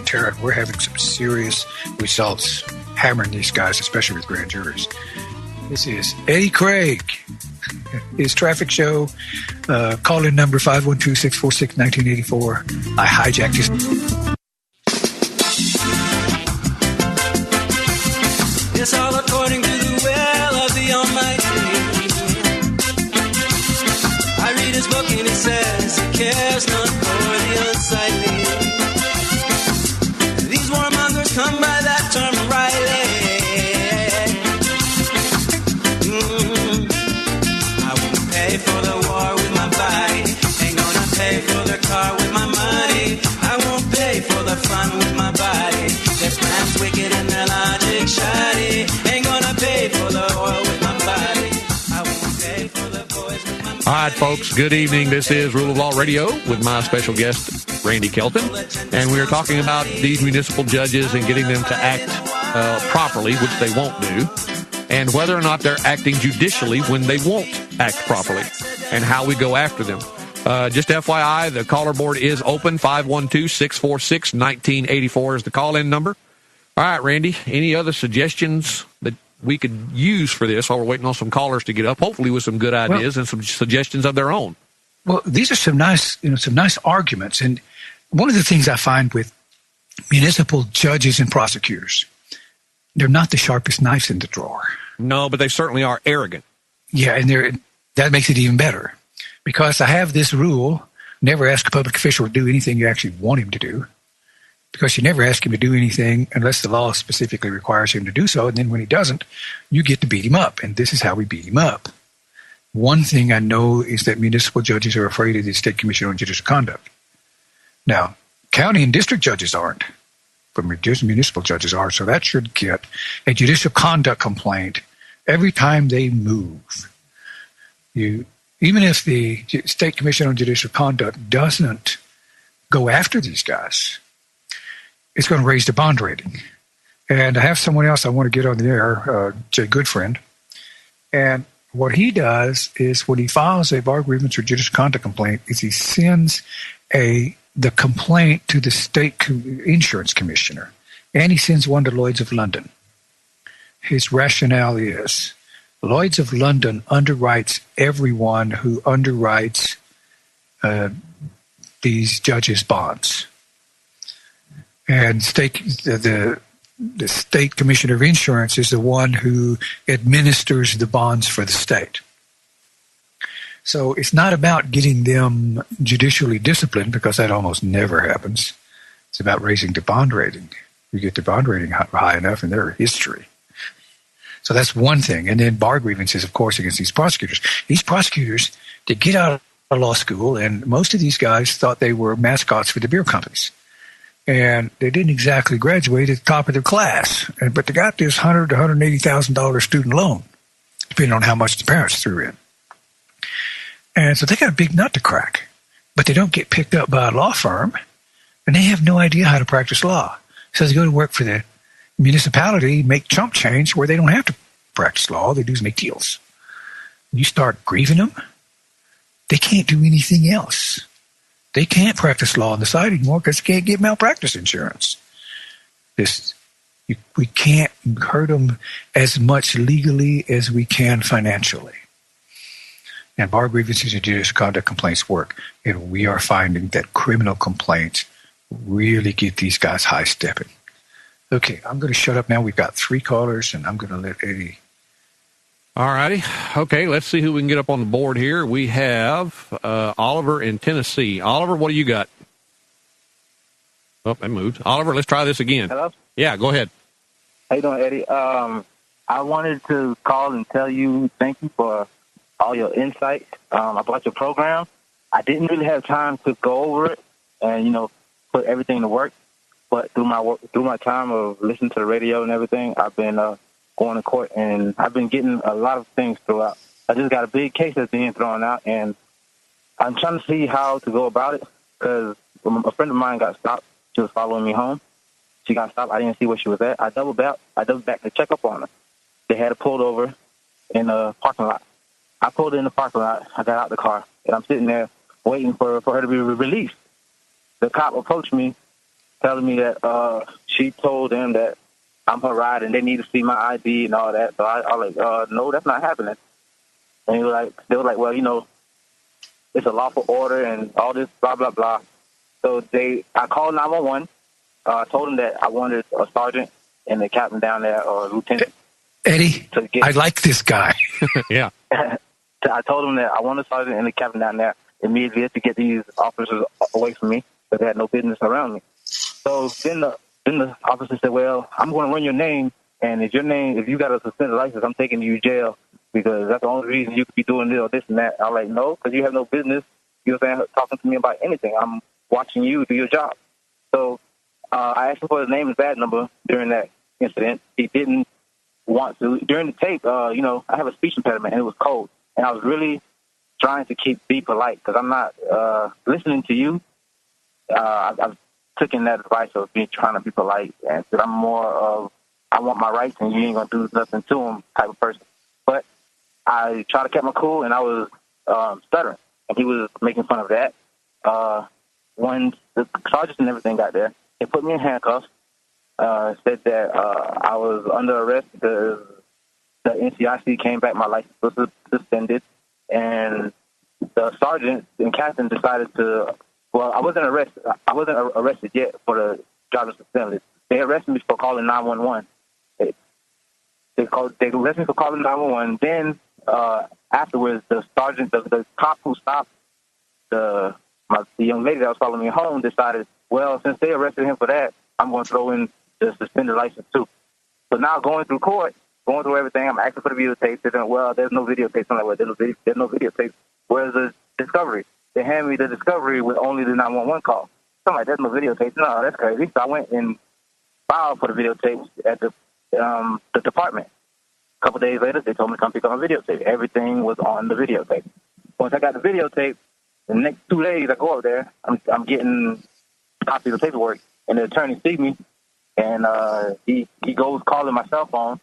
Tarrant. We're having some serious results hammering these guys, especially with grand juries. This is Eddie Craig, his traffic show. Call-in number 512-646-1984. I hijacked his... It's all according to the will of the Almighty. I read his book and he says he cares not for the unsightly. These warmongers come by that term rightly. I won't pay for the war with my body. Ain't gonna pay for the car with my money. I won't pay for the fun with my body. All right, folks, good evening. This is Rule of Law Radio with my special guest, Randy Kelton. And we are talking about these municipal judges and getting them to act properly, which they won't do, and whether or not they're acting judicially when they won't act properly, and how we go after them. Just FYI, the caller board is open. 512-646-1984 is the call-in number. All right, Randy, any other suggestions that we could use for this while we're waiting on some callers to get up, hopefully with some good ideas and some suggestions of their own? Well, these are some nice arguments. And one of the things I find with municipal judges and prosecutors, they're not the sharpest knives in the drawer. No, but they certainly are arrogant. Yeah, and that makes it even better. Because I have this rule, never ask a public official to do anything you actually want him to do. Because you never ask him to do anything unless the law specifically requires him to do so. And then when he doesn't, you get to beat him up. And this is how we beat him up. One thing I know is that municipal judges are afraid of the State Commission on Judicial Conduct. Now, county and district judges aren't, but municipal judges are. So that should get a judicial conduct complaint every time they move. Even if the State Commission on Judicial Conduct doesn't go after these guys, it's going to raise the bond rating. And I have someone else I want to get on the air, Jay Goodfriend. And what he does is when he files a bar grievance or judicial conduct complaint is he sends the complaint to the state insurance commissioner. And he sends one to Lloyd's of London. His rationale is Lloyd's of London underwrites everyone who underwrites these judges' bonds. And the state commissioner of insurance is the one who administers the bonds for the state. So it's not about getting them judicially disciplined, because that almost never happens. It's about raising the bond rating. You get the bond rating high enough in their history. So that's one thing. And then bar grievances, of course, against these prosecutors. These prosecutors, they get out of law school, and most of these guys thought they were mascots for the beer companies. And they didn't exactly graduate at the top of their class. But they got this $100,000 to $180,000 student loan, depending on how much the parents threw in. And so they got a big nut to crack. But they don't get picked up by a law firm, and they have no idea how to practice law. So they go to work for the municipality, make chump change where they don't have to practice law. All they do is make deals. When you start grieving them, they can't do anything else. They can't practice law on the side anymore because they can't get malpractice insurance. We can't hurt them as much legally as we can financially. And bar grievances and judicial conduct complaints work. And we are finding that criminal complaints really get these guys high-stepping. Okay, I'm going to shut up now. We've got 3 callers, and I'm going to let Eddie. All righty. Okay, let's see who we can get up on the board here. We have Oliver in Tennessee. Oliver, what do you got? Oh, I moved. Oliver, let's try this again. Hello? Yeah, go ahead. How you doing, Eddie? I wanted to call and tell you thank you for all your insight about your program. I didn't really have time to go over it and, put everything to work. But through my time of listening to the radio and everything, I've been going to court, and I've been getting a lot of things throughout. I just got a big case that's being thrown out, and I'm trying to see how to go about it, because a friend of mine got stopped. She was following me home. She got stopped. I didn't see where she was at. I doubled back to check up on her. They had her pulled over in the parking lot. I pulled in the parking lot. I got out the car, and I'm sitting there waiting for her to be released. The cop approached me, telling me that she told them that I'm her ride and they need to see my ID and all that. So I was like, no, that's not happening. And they were like, well, it's a lawful order and all this blah, blah, blah. So I called 911, told them that I wanted a sergeant and the captain down there or lieutenant. Eddie, I like this guy. Yeah. I told them that I wanted a sergeant and the captain down there immediately to get these officers away from me, because they had no business around me. So then the officer said, well, I'm going to run your name, and if you got a suspended license, I'm taking you to jail, because that's the only reason you could be doing this or this and that. I'm like, no, because you have no business, talking to me about anything. I'm watching you do your job. So I asked him for his name and badge number during that incident. He didn't want to. During the tape, I have a speech impediment, and it was cold, and I was really trying to be polite because I'm not listening to you. I've taken that advice of trying to be polite, and that I'm more of I want my rights and you ain't gonna do nothing to them type of person. But I tried to keep my cool, and I was stuttering, and he was making fun of that. When the charges and everything got there, they put me in handcuffs. Said that I was under arrest because the NCIC came back, my license was suspended, and the sergeant and captain decided to. Well, I wasn't arrested yet for the driver's suspended. They arrested me for calling 911. They arrested me for calling 911. Then afterwards, the sergeant, the cop who stopped the young lady that was following me home, decided, well, since they arrested him for that, I'm going to throw in the suspended license too. So now going through court, going through everything, I'm asking for the videotape. They're saying, well, there's no videotape. I'm like, well, there's no videotape. Where's the discovery? They hand me the discovery with only the 911 call. So I'm like, there's no videotape. No, that's crazy. So I went and filed for the videotapes at the department. A couple days later, they told me to come pick up my videotape. Everything was on the videotape. Once I got the videotape, the next 2 days I go up there, I'm getting copies of paperwork, and the attorney sees me, and he goes calling my cell phone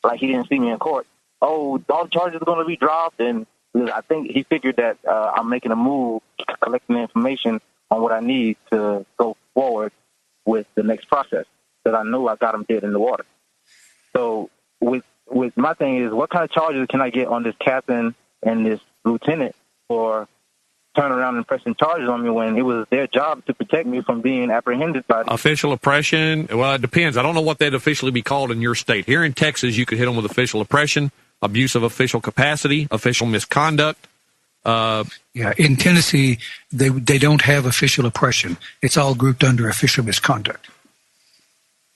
like he didn't see me in court. Oh, all the charges are going to be dropped, and I think he figured that I'm making a move, collecting information on what I need to go forward with the next process, because I know I got him dead in the water. So with my thing is, what kind of charges can I get on this captain and this lieutenant for turning around and pressing charges on me when it was their job to protect me from being apprehended by official oppression? Well, it depends. I don't know what they'd officially be called in your state. Here in Texas, you could hit them with official oppression, abuse of official capacity, official misconduct. In Tennessee, they don't have official oppression. It's all grouped under official misconduct.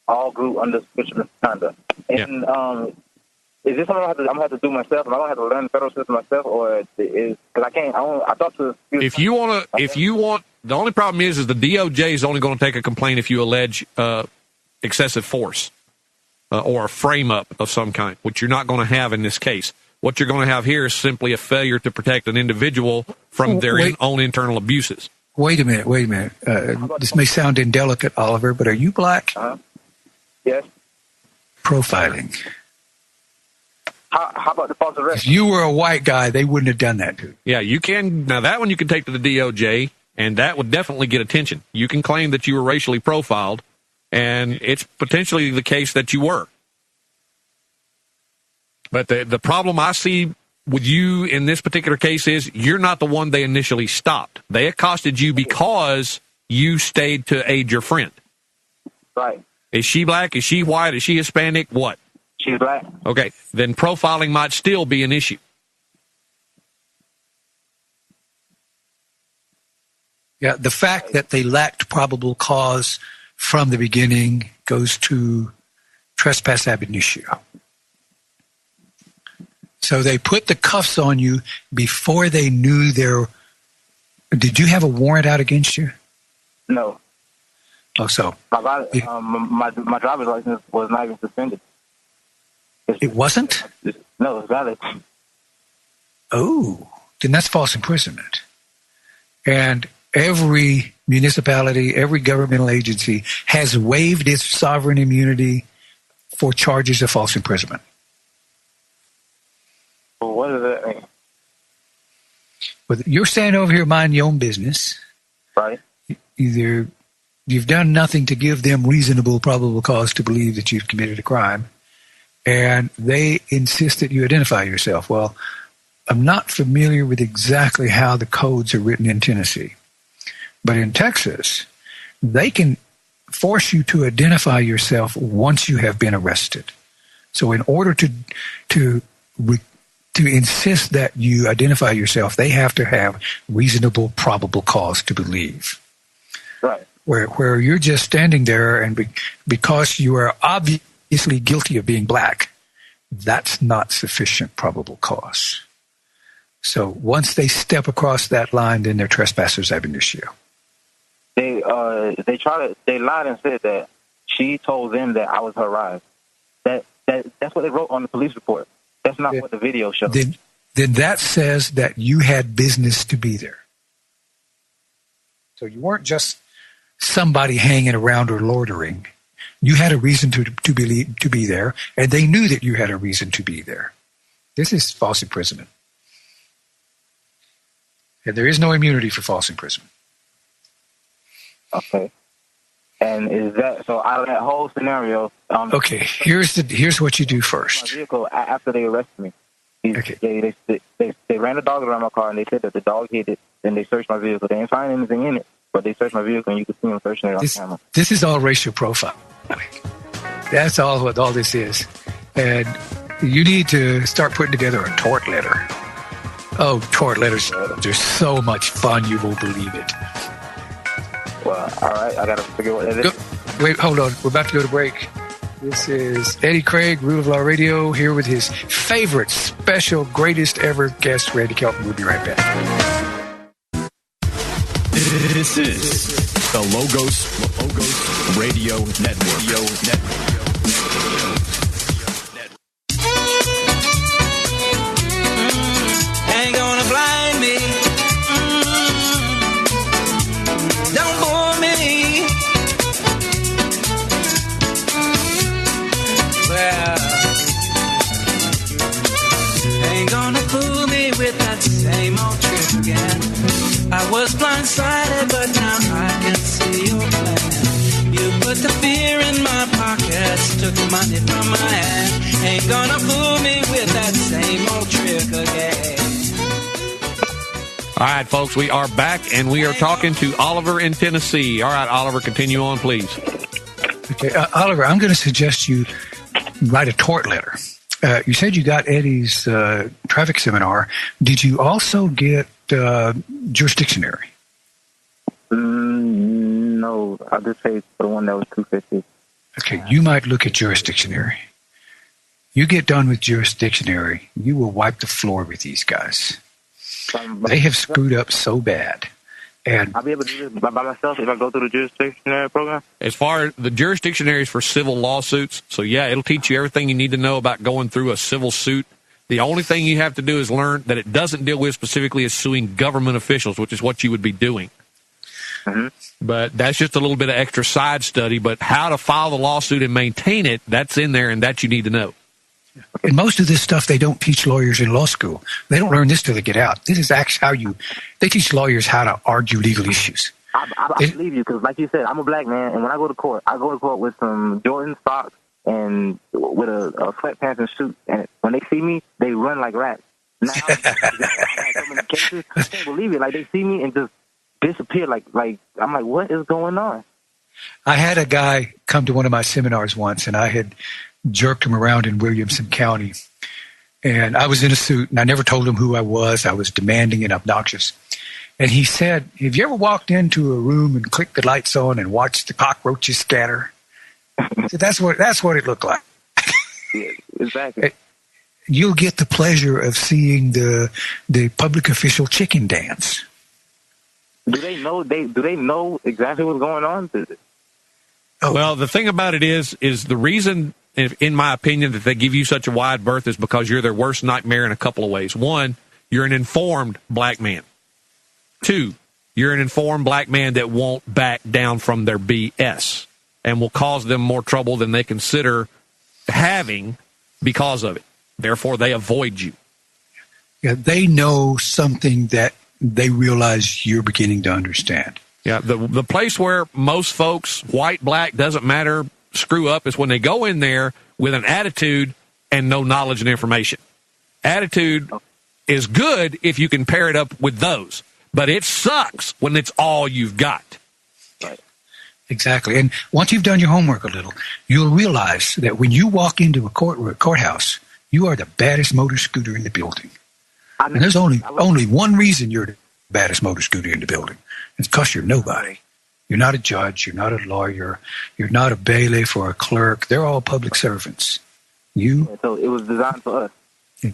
All grouped under official misconduct. And is this something I'm going to have to do myself? Am I going to have to learn the federal system myself, or is because I can't? I thought to. If you want, the only problem is the DOJ is only going to take a complaint if you allege excessive force or a frame up of some kind, which you're not going to have in this case. What you're going to have here is simply a failure to protect an individual from their own internal abuses. Wait a minute. This may sound indelicate, Oliver, but are you black? Yes. Profiling. How about the false arrest? If you were a white guy, they wouldn't have done that to you. Yeah, you can. Now, that one you can take to the DOJ, and that would definitely get attention. You can claim that you were racially profiled, and it's potentially the case that you were. But the problem I see with you in this particular case is you're not the one they initially stopped. They accosted you because you stayed to aid your friend. Right. Is she black? Is she white? Is she Hispanic? What? She's black. Okay, then profiling might still be an issue. Yeah, the fact that they lacked probable cause from the beginning goes to trespass ab initio. So they put the cuffs on you before they knew their... Did you have a warrant out against you? No. Oh, so... My driver's license was not even suspended. It wasn't? No, it's valid. Oh, then that's false imprisonment. And every municipality, every governmental agency has waived its sovereign immunity for charges of false imprisonment. Well, what does that mean? Well, you're standing over here minding your own business. Right. Either you've done nothing to give them reasonable probable cause to believe that you've committed a crime, and they insist that you identify yourself. Well, I'm not familiar with exactly how the codes are written in Tennessee, but in Texas, they can force you to identify yourself once you have been arrested. So in order to insist that you identify yourself, they have to have reasonable probable cause to believe. Right. Where you're just standing there, and because you are obviously guilty of being black, that's not sufficient probable cause. So once they step across that line, then they're trespassers ab initio. They lied and said that she told them that I was her ride. That's what they wrote on the police report. That's not what the video shows. then that says that you had business to be there. So you weren't just somebody hanging around or loitering. You had a reason to be there, and they knew that you had a reason to be there. This is false imprisonment. And there is no immunity for false imprisonment. Okay. And is that so? Out of that whole scenario, okay. Here's what you do first. My vehicle after they arrested me. They ran a dog around my car and they said that the dog hit it. Then they searched my vehicle. They didn't find anything in it, but they searched my vehicle and you could see them searching it on camera. This is all racial profiling. That's all what all this is, and you need to start putting together a tort letter. Oh, tort letters! They're so much fun you won't believe it. Well, all right, I gotta figure what that is. Wait, hold on. We're about to go to break. This is Eddie Craig, Rule of Law Radio, here with his favorite, special, greatest ever guest, Randy Kelton. We'll be right back. This is the Logos Radio Network. Ain't gonna blind me. Don't bore me. Well, ain't gonna fool me with that same old trick again. I was blindsided, but now I can see your plan. You put the fear in my pockets, took money from my hand. Ain't gonna fool me with that same old trick again. All right, folks, we are back, and we are talking to Oliver in Tennessee. All right, Oliver, continue on, please. Okay, Oliver, I'm going to suggest you write a tort letter. You said you got Eddie's traffic seminar. Did you also get jurisdictionary? No, I just paid for the one that was $250. Okay, you might look at jurisdictionary. You get done with jurisdictionary, you will wipe the floor with these guys. They have screwed up so bad. And I'll be able to do this by myself if I go through the jurisdictionary program? As far as the jurisdictionary is for civil lawsuits, so yeah, it'll teach you everything you need to know about going through a civil suit. The only thing you have to do is learn that it doesn't deal with specifically as suing government officials, which is what you would be doing. Mm-hmm. But that's just a little bit of extra side study. But how to file the lawsuit and maintain it, that's in there, and that you need to know. And most of this stuff they don't teach lawyers in law school. They don't learn this till they get out. This is actually how they teach lawyers how to argue legal issues. I believe you, because like you said, I'm a black man, and when I go to court with some Jordan socks and with a sweatpants and suit, and when they see me, they run like rats. Now, so many cases, I can't believe it. Like, they see me and just disappear. Like I'm like, what is going on? I had a guy come to one of my seminars once, and I had jerked him around in Williamson County. And I was in a suit, and I never told him who I was. I was demanding and obnoxious. And he said, have you ever walked into a room and clicked the lights on and watched the cockroaches scatter? So that's what it looked like. Yeah, exactly. You'll get the pleasure of seeing the public official chicken dance. Do they know exactly what's going on? Oh. Well, the thing about it is the reason, in my opinion, that they give you such a wide berth is because you're their worst nightmare in a couple of ways. One, you're an informed black man. Two, you're an informed black man that won't back down from their BS and will cause them more trouble than they consider having because of it. Therefore, they avoid you. Yeah, they know something that they realize you're beginning to understand. Yeah, the place where most folks, white, black, doesn't matter, screw up is when they go in there with an attitude and no knowledge and information. Attitude is good if you can pair it up with those, but it sucks when it's all you've got. Right. Exactly. And once you've done your homework a little, you'll realize that when you walk into a courthouse, you are the baddest motor scooter in the building. And there's only one reason you're the baddest motor scooter in the building. It's because you're nobody. You're not a judge. You're not a lawyer. You're not a bailiff or a clerk. They're all public servants. So it was designed for us.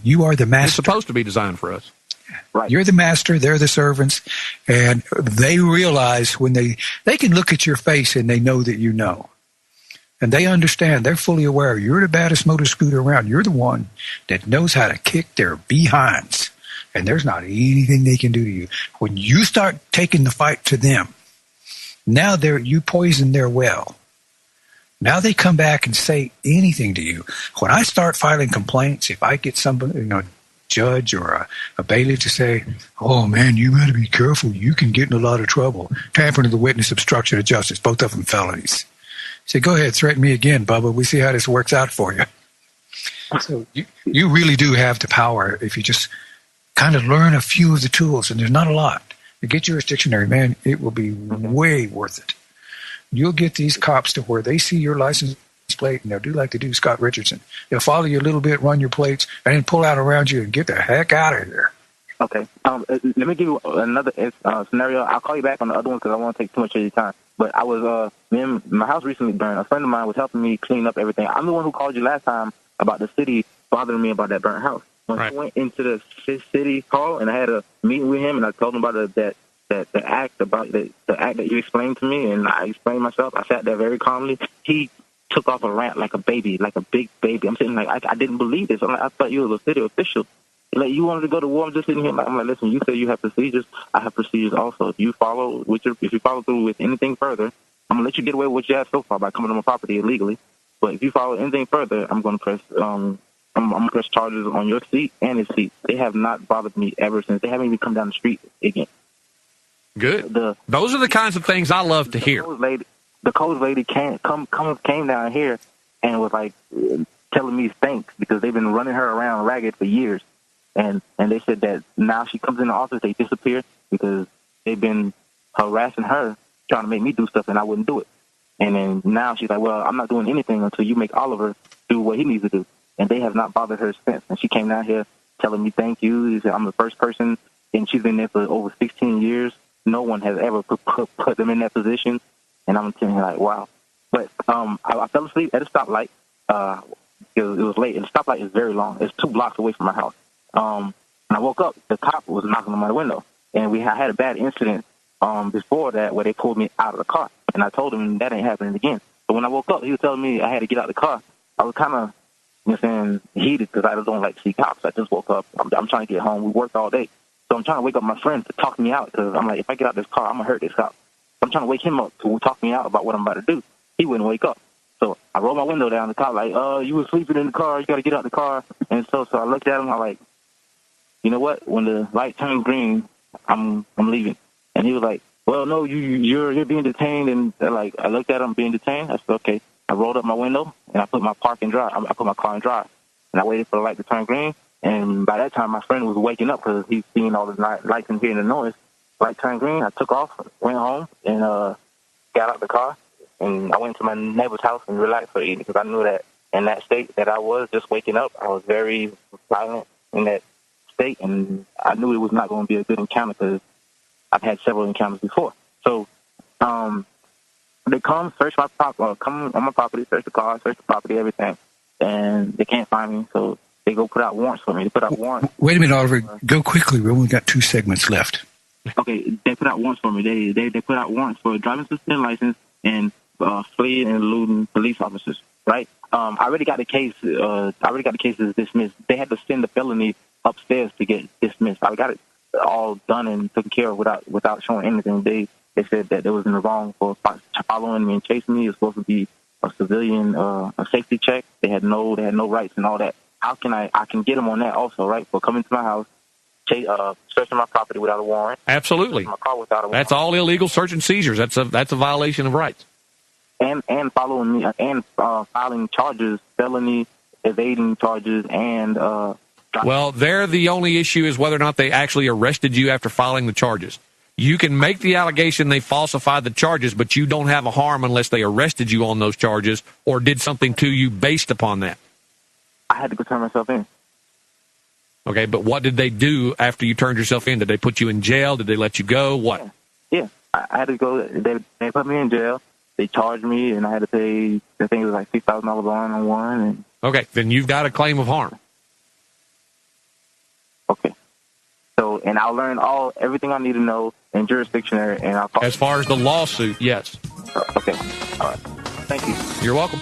You are the master. It's supposed to be designed for us. Right. You're the master. They're the servants. And they realize when they can look at your face and they know that you know. And they understand. They're fully aware. You're the baddest motor scooter around. You're the one that knows how to kick their behinds. And there's not anything they can do to you. When you start taking the fight to them, now you poison their well. Now they come back and say anything to you. When I start filing complaints, if I get somebody, judge or a bailiff to say, oh, man, you got to be careful. You can get in a lot of trouble. Tampering of the witness, obstruction of justice, both of them felonies. Say, go ahead, threaten me again, Bubba. We see how this works out for you. So you really do have the power if you just kind of learn a few of the tools, and there's not a lot. To get jurisdictionary, man, it will be way worth it. You'll get these cops to where they see your license plate, and they'll do like they do Scott Richardson. They'll follow you a little bit, run your plates, and then pull out around you and get the heck out of here. Okay. Let me give you another scenario. I'll call you back on the other one because I won't take too much of your time. But I was, my house recently burned. A friend of mine was helping me clean up everything. I'm the one who called you last time about the city bothering me about that burnt house. When I went into the city hall and I had a meeting with him, and I told him about the act that you explained to me, and I explained myself. I sat there very calmly. He took off a rant like a baby, like a big baby. I'm sitting like, I didn't believe this. I'm like, I thought you was a city official. Like, you wanted to go to war? I'm just sitting here. I'm like, listen, you say you have procedures. I have procedures also. If you follow through with anything further, I'm gonna let you get away with what you have so far by coming on my property illegally. But if you follow anything further, I'm gonna press I'm gonna press charges on your seat and his seat. They have not bothered me ever since. They haven't even come down the street again. Good. Those are the kinds of things I love to hear. The codes lady came down here and was like telling me thanks because they've been running her around ragged for years. And they said that now she comes in the office, they disappear because they've been harassing her, trying to make me do stuff, and I wouldn't do it. And then now she's like, well, I'm not doing anything until you make Oliver do what he needs to do. And they have not bothered her since. And she came down here telling me thank you. She said, I'm the first person, and she's been there for over 16 years. No one has ever put them in that position. And I'm telling her, like, wow. But I fell asleep at a stoplight. It was late, and the stoplight is very long. It's 2 blocks away from my house. And I woke up, the cop was knocking on my window, and I had a bad incident before that where they pulled me out of the car, and I told him that ain't happening again. But when I woke up, he was telling me I had to get out of the car. I was kind of, heated because I don't like to see cops. I just woke up. I'm trying to get home. We worked all day. So I'm trying to wake up my friend to talk me out because I'm like, if I get out of this car, I'm going to hurt this cop. So I'm trying to wake him up to talk me out about what I'm about to do. He wouldn't wake up. So I rolled my window down. The cop like, you were sleeping in the car. You got to get out the car. And so I looked at him. I'm like, you know what? When the light turns green, I'm leaving. And he was like, well, no, you're being detained. And like, I looked at him being detained. I said, okay. I rolled up my window and I put my car in drive. And I waited for the light to turn green. And by that time, my friend was waking up because he's seeing all the lights and hearing the noise. Light turned green. I took off, went home, and got out the car. And I went to my neighbor's house and relaxed for the evening because I knew that in that state that I was just waking up, I was very silent in that state, and I knew it was not going to be a good encounter because I've had several encounters before. So they come, search my come on my property, search the car, search the property, everything, and they can't find me, so they go put out warrants for me. They put out warrants. Wait a minute, Oliver. Go quickly. We only got 2 segments left. Okay, they put out warrants for me. They put out warrants for a driving suspended license and fleeing and eluding police officers. Right? I already got the case. Cases dismissed. They had to send the felony upstairs to get dismissed. I got it all done and taken care of without showing anything. They said that there was in the wrong for following me and chasing me. It was supposed to be a civilian, a safety check. They had no rights and all that. How can I can get them on that also, right? For coming to my house, searching my property without a warrant. Absolutely. My car without a warrant. That's all illegal search and seizures. That's a violation of rights. And following me and filing charges, felony evading charges, and well, there the only issue is whether or not they actually arrested you after filing the charges. You can make the allegation they falsified the charges, but you don't have a harm unless they arrested you on those charges or did something to you based upon that. I had to go turn myself in. Okay, but what did they do after you turned yourself in? Did they put you in jail? Did they let you go? What? Yeah. I had to go. They put me in jail. They charged me, and I had to pay, I think it was like $6,000 bond on one. And okay, then you've got a claim of harm. Okay. So, and I'll learn everything I need to know in jurisdictionary, and I'll call. As far as the lawsuit, yes. Okay. All right. Thank you. You're welcome.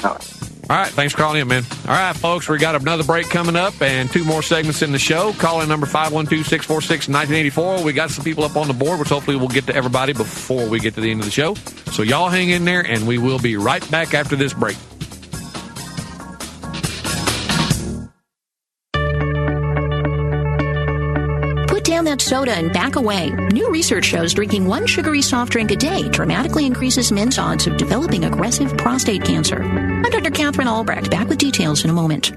All right. All right, thanks for calling in, man. All right, folks, we got another break coming up and 2 more segments in the show. Call-in number 512-646-1984. We got some people up on the board, which hopefully we'll get to everybody before we get to the end of the show. So y'all hang in there, and we will be right back after this break. Put down that soda and back away. New research shows drinking 1 sugary soft drink a day dramatically increases men's odds of developing aggressive prostate cancer. I'm Dr. Catherine Albrecht, back with details in a moment.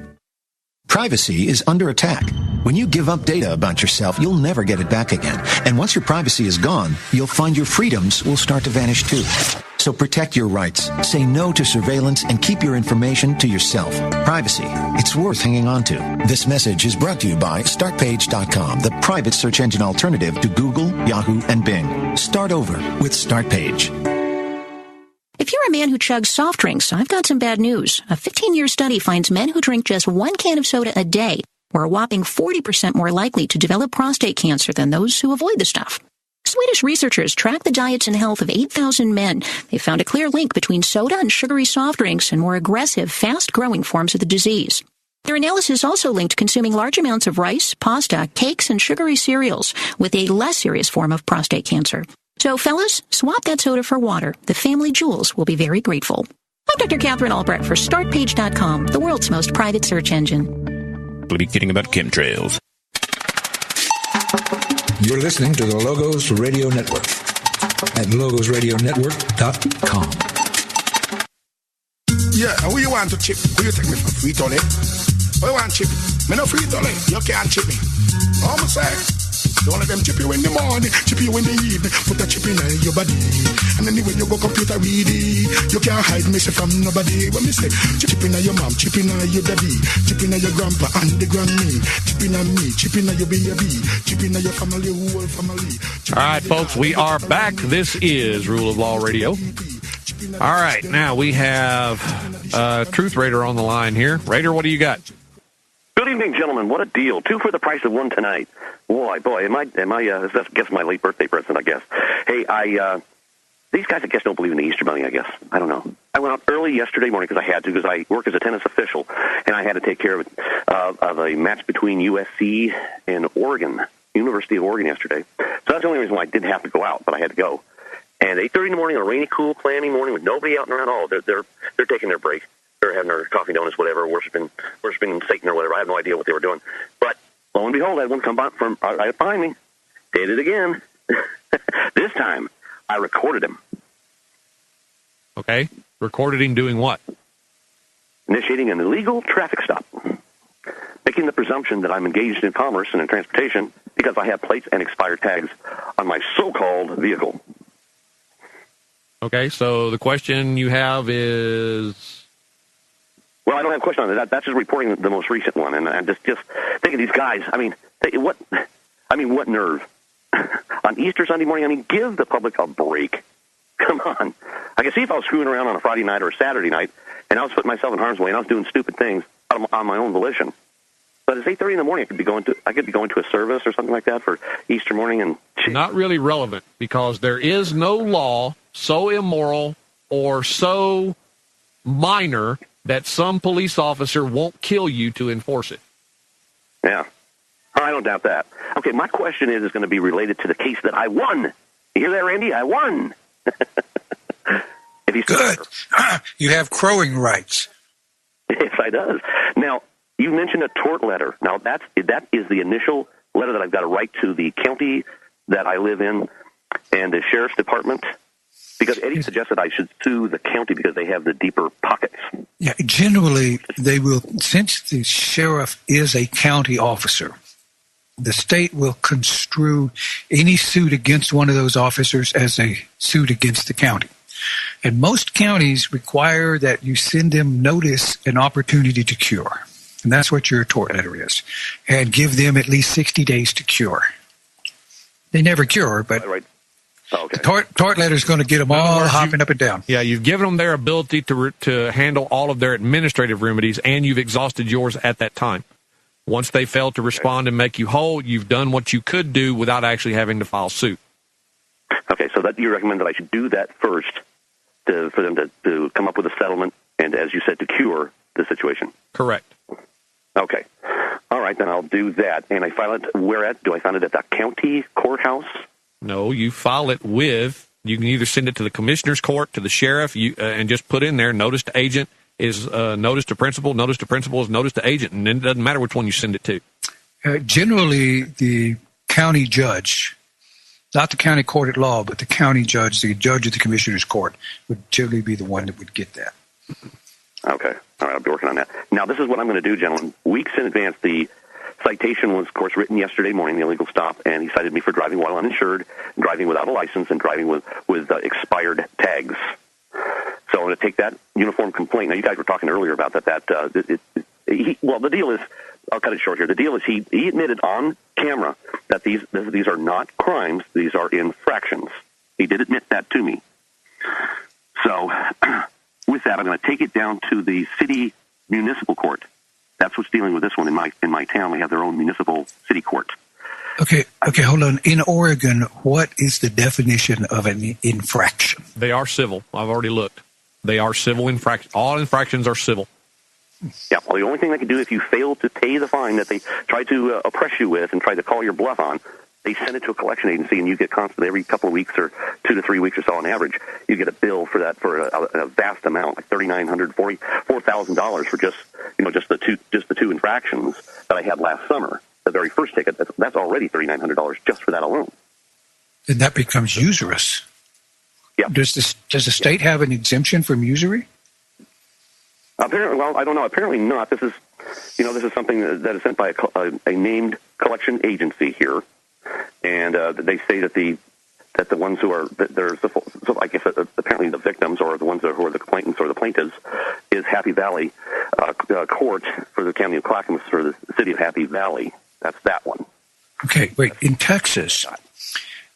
Privacy is under attack. When you give up data about yourself, you'll never get it back again. And once your privacy is gone, you'll find your freedoms will start to vanish too. So protect your rights, say no to surveillance, and keep your information to yourself. Privacy, it's worth hanging on to. This message is brought to you by StartPage.com, the private search engine alternative to Google, Yahoo, and Bing. Start over with StartPage. If you're a man who chugs soft drinks, I've got some bad news. A 15-year study finds men who drink just 1 can of soda a day were a whopping 40% more likely to develop prostate cancer than those who avoid the stuff. Swedish researchers tracked the diets and health of 8,000 men. They found a clear link between soda and sugary soft drinks and more aggressive, fast-growing forms of the disease. Their analysis also linked consuming large amounts of rice, pasta, cakes, and sugary cereals with a less serious form of prostate cancer. So, fellas, swap that soda for water. The family jewels will be very grateful. I'm Dr. Catherine Albrecht for StartPage.com, the world's most private search engine. We'll be kidding about chemtrails. You're listening to the Logos Radio Network at logosradionetwork.com. Yeah, who you want to chip? Who you take me for? Free Tolly? Who you want to chip? Me no free Tolly. You can't chip me. All I'm saying. Don't let them chip you in the morning, chip you in the evening. Put a chip in your body. And anyway you go computer ready. You can't hide me from nobody. When me say, chip in your mom, chip in your daddy, chip in your grandpa and the grandme, chip in me, chip in your baby, chip in your family, whole family. All right, folks, we are back. This is Rule of Law Radio. All right, now we have Truth Raider on the line here. Raider, what do you got? Good evening, gentlemen. What a deal. 2 for the price of 1 tonight. Boy, am I, that's my late birthday present, I guess. Hey, these guys, I guess, don't believe in the Easter Bunny, I guess. I don't know. I went out early yesterday morning because I had to, because I work as a tennis official, and I had to take care of a match between USC and Oregon, University of Oregon yesterday. So that's the only reason why I didn't have to go out, but I had to go. And 8:30 in the morning, on a rainy, cool, clammy morning with nobody out and around at all. They're taking their break. They're having their coffee, donuts, whatever, worshiping Satan or whatever. I have no idea what they were doing. But lo and behold, I had one come by from right behind me. Did it again. This time, I recorded him. Okay. Recorded him doing what? Initiating an illegal traffic stop. Making the presumption that I'm engaged in commerce and in transportation because I have plates and expired tags on my so-called vehicle. Okay, so the question you have is... Well, I don't have a question on that. That's just reporting the most recent one, and I'm just thinking these guys. I mean, what nerve on Easter Sunday morning? I mean, give the public a break. Come on. I can see if I was screwing around on a Friday night or a Saturday night, and I was putting myself in harm's way, and I was doing stupid things on my own volition. But it's 8:30 in the morning. I could be going to a service or something like that for Easter morning, and not really relevant because there is no law so immoral or so minor that some police officer won't kill you to enforce it. Yeah. I don't doubt that. Okay, my question is going to be related to the case that I won. You hear that, Randy? I won. Good. You have crowing rights. Yes, I does. Now, you mentioned a tort letter. Now, that is the initial letter that I've got to write to the county that I live in and the sheriff's department. Because Eddie suggested I should sue the county because they have the deeper pockets. Yeah, generally they will, since the sheriff is a county officer, the state will construe any suit against one of those officers as a suit against the county. And most counties require that you send them notice and opportunity to cure. And that's what your tort letter is. And give them at least 60 days to cure. They never cure, but... Right. Oh, okay. The tort letter is going to get them all hopping up and down. Yeah, you've given them their ability to handle all of their administrative remedies, and you've exhausted yours at that time. Once they fail to respond and make you whole, you've done what you could do without actually having to file suit. Okay, so that you recommend that I should do that first, for them to come up with a settlement and, as you said, to cure the situation. Correct. Okay. All right, then I'll do that. And I file it where at? Do I file it at the county courthouse? No, you file it with, you can either send it to the commissioner's court, to the sheriff, and just put in there, notice to agent is notice to principal is notice to agent, and then it doesn't matter which one you send it to. Generally, the county judge, not the county court at law, but the county judge, the judge of the commissioner's court, would generally be the one that would get that. Okay. All right, I'll be working on that. Now, this is what I'm going to do, gentlemen. Weeks in advance, the citation was, of course, written yesterday morning, the illegal stop, and he cited me for driving while uninsured, driving without a license, and driving with expired tags. So I'm going to take that uniform complaint. Now, you guys were talking earlier about that. Well, the deal is, I'll cut it short here. The deal is he admitted on camera that these are not crimes. These are infractions. He did admit that to me. So with that, I'm going to take it down to the city municipal court. That's what's dealing with this one in my town. We have their own municipal city court. Okay, hold on. In Oregon, what is the definition of an infraction? They are civil. I've already looked. They are civil infractions. All infractions are civil. Yeah, well, the only thing they can do if you fail to pay the fine that they try to oppress you with and try to call your bluff on, they send it to a collection agency, and you get constantly every couple of weeks or 2 to 3 weeks or so on average, you get a bill for that for a vast amount, like $3,944,000 for just the two infractions that I had last summer. The very first ticket, that's already $3,900 just for that alone. Then that becomes usurious. Yeah. Does the state have an exemption from usury? Apparently, well, I don't know. Apparently not. This is something that is sent by a named collection agency here, and they say that the ones who are I guess apparently the victims or the ones who are the complainants or the plaintiffs is Happy Valley Court for the county of Clackamas for the city of Happy Valley. That's that one. Okay, wait. In Texas,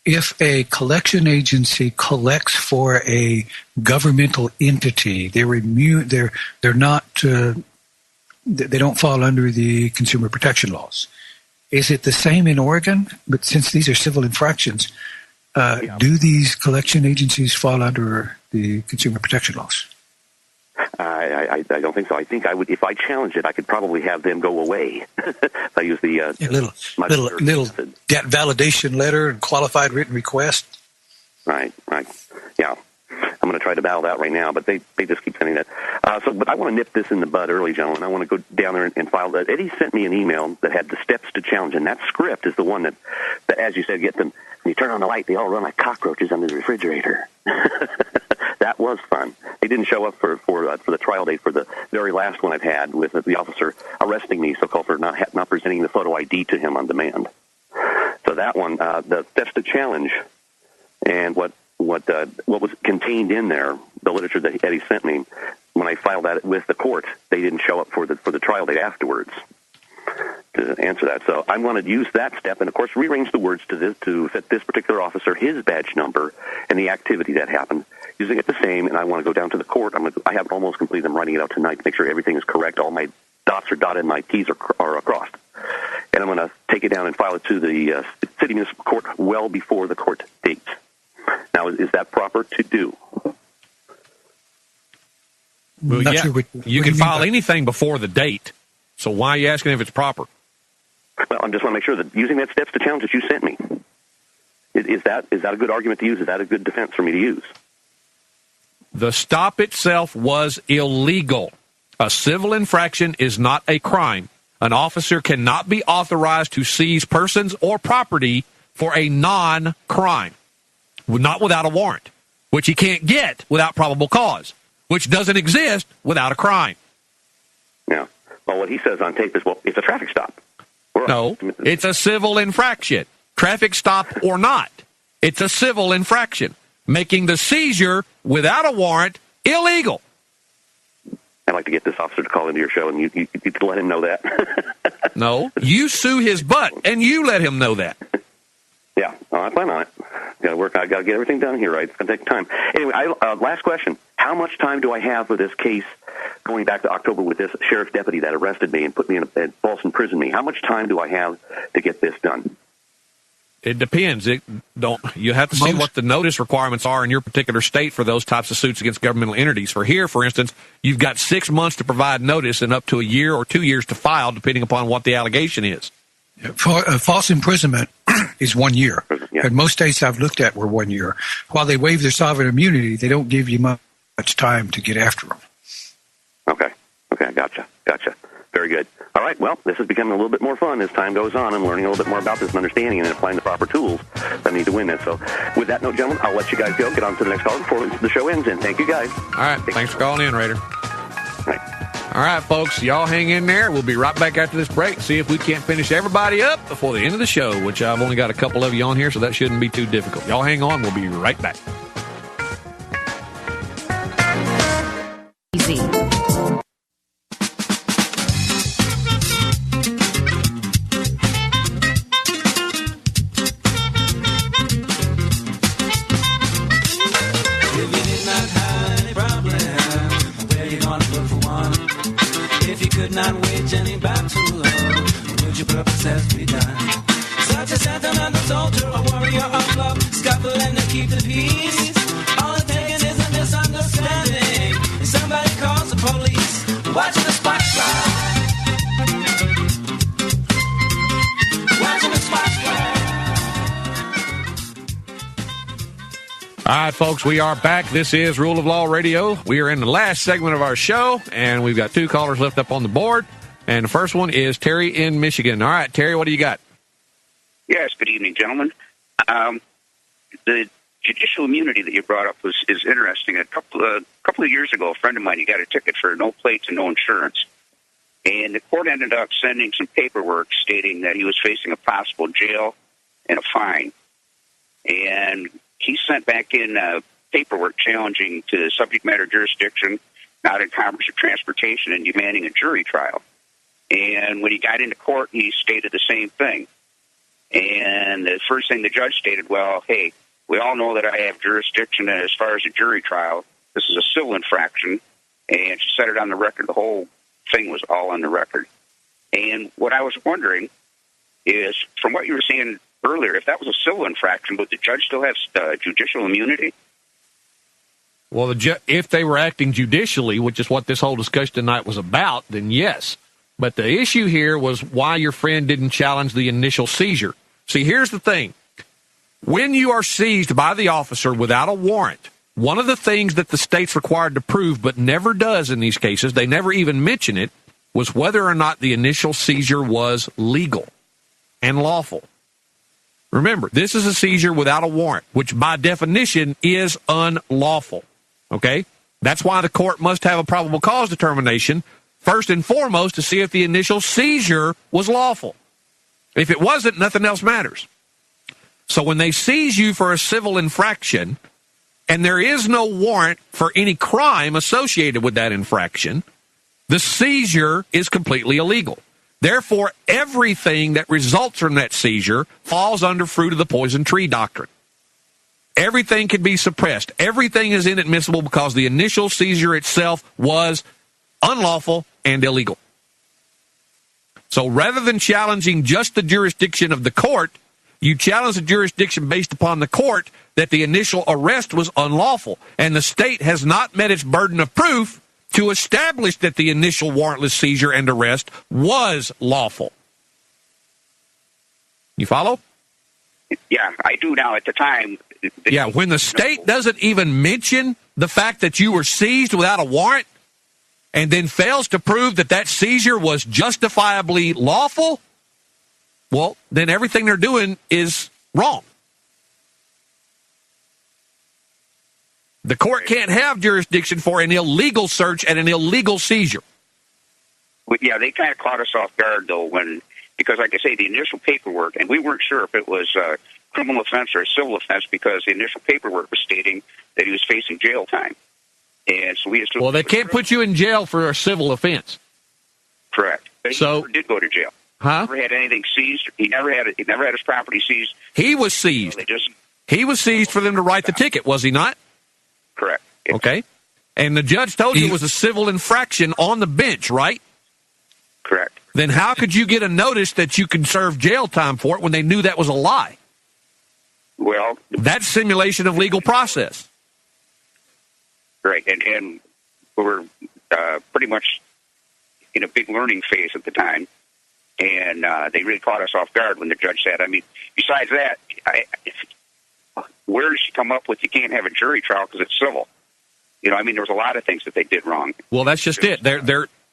if a collection agency collects for a governmental entity, they're immune. They're not. They don't fall under the consumer protection laws. Is it the same in Oregon? But since these are civil infractions, do these collection agencies fall under the consumer protection laws? I don't think so. I think I would, if I challenged it, I could probably have them go away. If I use the little debt validation letter and qualified written request. Right. Yeah, I'm going to try to battle that right now, but they just keep sending that. But I want to nip this in the bud early, gentlemen. I want to go down there and file that. Eddie sent me an email that had the steps to challenge, and that script is the one that as you said, get them. When you turn on the light, they all run like cockroaches under the refrigerator. That was fun. They didn't show up for the trial date for the very last one I've had with the officer arresting me, so-called for not presenting the photo ID to him on demand. So that one, the steps to challenge, and what was contained in there, the literature that Eddie sent me, when I filed that with the court, they didn't show up for the trial date afterwards to answer that. So I want to use that step and, of course, rearrange the words to fit this particular officer, his badge number, and the activity that happened, using it the same, and I want to go down to the court. I have almost completed. I'm writing it out tonight to make sure everything is correct. All my dots are dotted and my T's are crossed. And I'm going to take it down and file it to the city municipal court well before the court date. Now, is that proper to do? Well, yeah, you can file anything before the date. So why are you asking if it's proper? Well, I just want to make sure that using that steps to challenge that you sent me, is that a good argument to use? Is that a good defense for me to use? The stop itself was illegal. A civil infraction is not a crime. An officer cannot be authorized to seize persons or property for a non-crime, not without a warrant, which he can't get without probable cause, which doesn't exist without a crime. Yeah. Well, what he says on tape is, well, it's a traffic stop. No, it's a civil infraction. Traffic stop or not, it's a civil infraction, making the seizure without a warrant illegal. I'd like to get this officer to call into your show, and you could let him know that. No, you sue his butt, and you let him know that. Yeah, I plan on it. Got to work. I got to get everything done here, right? It's going to take time. Anyway, last question: how much time do I have for this case? Going back to October with this sheriff's deputy that arrested me and put me in false imprisoned me. How much time do I have to get this done? It depends. You have to see what the notice requirements are in your particular state for those types of suits against governmental entities. For here, for instance, you've got 6 months to provide notice and up to a year or 2 years to file, depending upon what the allegation is. False imprisonment is 1 year. Yeah. And most states I've looked at were 1 year. While they waive their sovereign immunity, they don't give you much time to get after them. Okay, gotcha. Very good. All right, well, this is becoming a little bit more fun as time goes on. I'm learning a little bit more about this and understanding and applying the proper tools that need to win this. So with that note, gentlemen, I'll let you guys go. Get on to the next call before the show ends, and thank you, guys. All right, thanks for calling in, Raider. All right, folks, y'all hang in there. We'll be right back after this break, see if we can't finish everybody up before the end of the show, which I've only got a couple of you on here, so that shouldn't be too difficult. Y'all hang on. We'll be right back. Easy. Not wage any battle, would your purpose have to be done? Such a sentiment, a soldier, a warrior of love, scupper and to keep the peace. All it's taking is a misunderstanding. And somebody calls the police, watching the spotlight. Watching the spotlight. All right, folks, we are back. This is Rule of Law Radio. We are in the last segment of our show, and we've got 2 callers left up on the board. And the first one is Terry in Michigan. All right, Terry, what do you got? Yes, good evening, gentlemen. The judicial immunity that you brought up is interesting. A couple of years ago, a friend of mine, he got a ticket for no plates and no insurance. And the court ended up sending some paperwork stating that he was facing a possible jail and a fine. And he sent back in paperwork challenging to subject matter jurisdiction, not in Commerce or Transportation, and demanding a jury trial. And when he got into court, he stated the same thing. And the first thing the judge stated, well, hey, we all know that I have jurisdiction as far as a jury trial. This is a civil infraction. And she set it on the record. The whole thing was all on the record. And what I was wondering is, from what you were saying earlier, if that was a civil infraction, would the judge still have judicial immunity? Well, if they were acting judicially, which is what this whole discussion tonight was about, then yes. But the issue here was why your friend didn't challenge the initial seizure. See, here's the thing. When you are seized by the officer without a warrant, one of the things that the state's required to prove but never does in these cases, they never even mention it, was whether or not the initial seizure was legal and lawful. Remember, this is a seizure without a warrant, which by definition is unlawful. Okay? That's why the court must have a probable cause determination, first and foremost, to see if the initial seizure was lawful. If it wasn't, nothing else matters. So when they seize you for a civil infraction, and there is no warrant for any crime associated with that infraction, the seizure is completely illegal. Therefore, everything that results from that seizure falls under fruit of the poison tree doctrine. Everything can be suppressed. Everything is inadmissible because the initial seizure itself was unlawful and illegal. So rather than challenging just the jurisdiction of the court, you challenge the jurisdiction based upon the court that the initial arrest was unlawful, and the state has not met its burden of proof to establish that the initial warrantless seizure and arrest was lawful. You follow? Yeah, I do now. At the time... Yeah, when the state doesn't even mention the fact that you were seized without a warrant and then fails to prove that that seizure was justifiably lawful, well, then everything they're doing is wrong. The court can't have jurisdiction for an illegal search and an illegal seizure. Well, yeah, they kind of caught us off guard, though, because, like I say, the initial paperwork, and we weren't sure if it was a criminal offense or a civil offense because the initial paperwork was stating that he was facing jail time. And so we assumed... Well, they can't put you in jail for a civil offense. Correct. But he never did go to jail. Huh? He never had anything seized. He never had his property seized. He was seized. He was seized for them to write the ticket, was he not? Correct. Okay. And the judge told you it was a civil infraction on the bench, right? Correct. Then how could you get a notice that you can serve jail time for it when they knew that was a lie? Well, that's simulation of legal process. Right, and we were pretty much in a big learning phase at the time, and they really caught us off guard when the judge said, I mean, besides that, where did she come up with you can't have a jury trial because it's civil? You know, I mean, there was a lot of things that they did wrong. Well, that's just it.